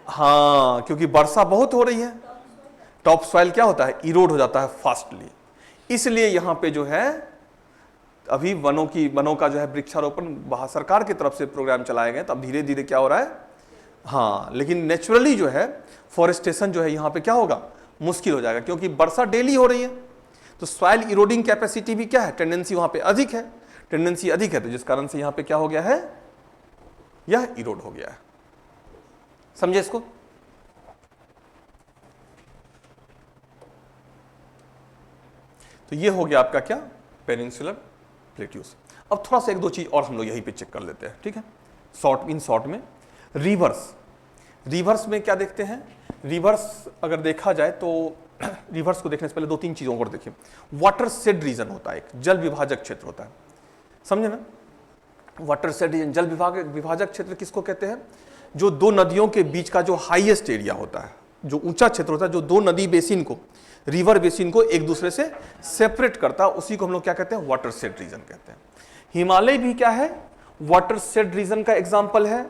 हाँ, क्योंकि वर्षा बहुत हो रही है, टॉप सॉइल क्या होता है, इरोड हो जाता है फास्टली। इसलिए यहां पे जो है अभी वनों का जो है वृक्षारोपण सरकार की तरफ से प्रोग्राम चलाए गए, तब धीरे धीरे क्या हो रहा है, हाँ, लेकिन नेचुरली जो है फॉरेस्टेशन जो है यहाँ पे क्या होगा, मुश्किल हो जाएगा, क्योंकि वर्षा डेली हो रही है। तो सॉइल इरोडिंग कैपेसिटी भी क्या है, टेंडेंसी वहां पे अधिक है, टेंडेंसी अधिक है, तो जिस कारण से यहाँ पे क्या हो गया है, यह इरोड हो गया है। समझे इसको। तो ये हो गया आपका क्या, पेनिनसुलर प्लेट्यूस। अब थोड़ा सा एक दो चीज और हम लोग यहीं पे चेक कर लेते हैं, ठीक है, शॉर्ट में। रिवर्स में क्या देखते हैं, रिवर्स अगर देखा जाए तो रिवर्स को देखने से पहले दो तीन चीजों को देखिए। वाटर शेड रीजन होता है, एक जल विभाजक क्षेत्र होता है, समझे ना। वाटर शेड रीजन, जल विभाजक क्षेत्र किसको कहते हैं, जो दो नदियों के बीच का जो हाईएस्ट एरिया होता है, जो ऊंचा क्षेत्र होता है, जो दो नदी बेसिन को, रिवर बेसिन को एक दूसरे से सेपरेट करता है, उसी को हम लोग क्या कहते हैं, वाटर शेड रीजन कहते हैं। हिमालय भी क्या है, वाटर शेड रीजन का एग्जाम्पल है।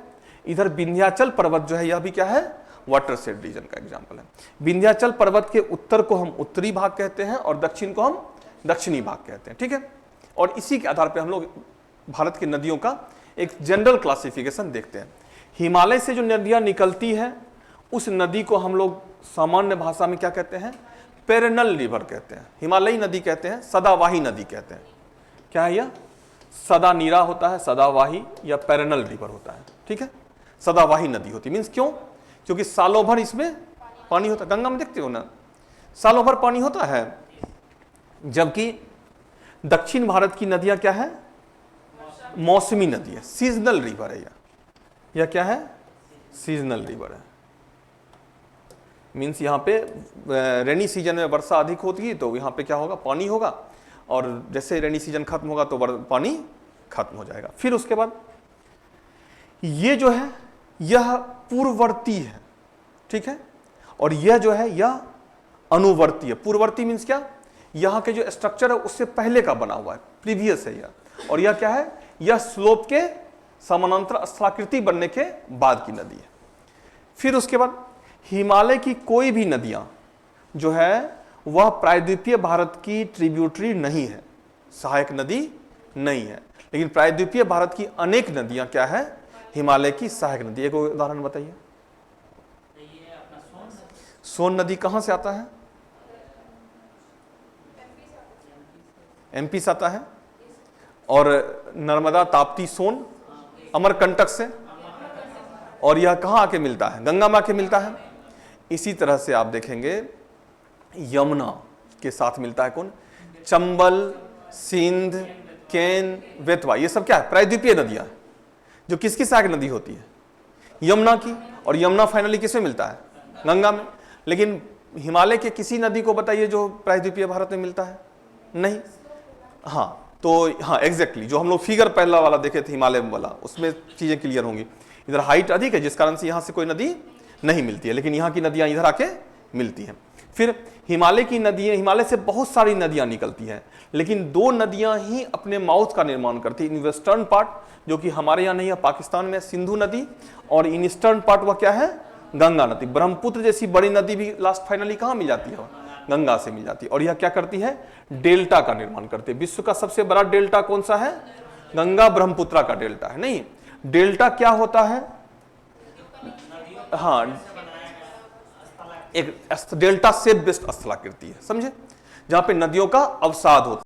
इधर विंध्याचल पर्वत जो है, यह भी क्या है, वाटर शेड रीजन का एग्जाम्पल है। विंध्याचल पर्वत के उत्तर को हम उत्तरी भाग कहते हैं और दक्षिण को हम दक्षिणी भाग कहते हैं, ठीक है। और इसी के आधार पर हम लोग भारत की नदियों का एक जनरल क्लासिफिकेशन देखते हैं। हिमालय से जो नदियां निकलती है, उस नदी को हम लोग सामान्य भाषा में क्या कहते हैं, पेरेनल रिवर कहते हैं। हिमालयी नदी कहते हैं, सदावाही नदी कहते हैं। क्या है यह, सदा नीरा होता है, सदावाही या पेरेनल रिवर होता है, ठीक है। सदावाही नदी होती मीन्स क्यों, क्योंकि सालों भर इसमें पानी होता है। गंगा में देखते हो ना, सालों भर पानी होता है, जबकि दक्षिण भारत की नदियां क्या है, मौसमी नदी है, सीजनल रिवर है। यह क्या है, सीजनल रिवर है। मीन्स यहाँ पे रेनी सीजन में वर्षा अधिक होती है तो यहाँ पे क्या होगा, पानी होगा, और जैसे रेनी सीजन खत्म होगा तो पानी खत्म हो जाएगा। फिर उसके बाद ये जो है यह पूर्ववर्ती है, ठीक है, और यह जो है यह अनुवर्ती है। पूर्ववर्ती मीन्स क्या, यहाँ के जो स्ट्रक्चर है उससे पहले का बना हुआ है, प्रीवियस है यह। और यह क्या है, यह स्लोप के समानांतर स्थलाकृति बनने के बाद की नदी है। फिर उसके बाद हिमालय की कोई भी नदियां जो है वह प्रायद्वीपीय भारत की ट्रिब्यूटरी नहीं है, सहायक नदी नहीं है, लेकिन प्रायद्वीपीय भारत की अनेक नदियां क्या है, हिमालय की सहायक नदी। एक उदाहरण बताइए। ये अपना सोन नदी कहां से आता है, एमपी से आता है, और नर्मदा ताप्ती सोन अमरकंटक से, और यह कहां आके मिलता है, गंगा में आके मिलता है। इसी तरह से आप देखेंगे यमुना के साथ मिलता है कौन, चंबल, सिंध, केन, बेतवा, ये सब क्या है, प्रायद्वीपीय नदियां हैं जो किसकी सहायक नदी होती है, यमुना की। और यमुना फाइनली किसमें मिलता है, गंगा में। लेकिन हिमालय के किसी नदी को बताइए जो प्रायद्वीपीय भारत में मिलता है, नहीं। हाँ, तो हाँ एग्जैक्टली जो हम लोग फिगर पहला वाला देखे थे हिमालय वाला, उसमें चीजें क्लियर होंगी। इधर हाइट अधिक है जिस कारण से यहां से कोई नदी नहीं मिलती है, लेकिन यहाँ की नदियां इधर आके मिलती हैं। फिर हिमालय की नदियां, हिमालय से बहुत सारी नदियां निकलती हैं, लेकिन दो नदियां ही अपने माउथ का निर्माण करती है। इन वेस्टर्न पार्ट जो कि हमारे यहाँ नहीं है, पाकिस्तान में सिंधु नदी, और इन ईस्टर्न पार्ट वह क्या है, गंगा नदी। ब्रह्मपुत्र जैसी बड़ी नदी भी लास्ट फाइनली कहाँ मिल जाती है, गंगा से मिल जाती है। और यह क्या करती है, डेल्टा का निर्माण करती है। विश्व का सबसे बड़ा डेल्टा कौन सा है, गंगा ब्रह्मपुत्रा का डेल्टा है। नहीं, डेल्टा क्या होता है, हाँ एक डेल्टा से बेस्ट स्थलाकृति है, समझे, जहां पे नदियों का अवसाद होता है।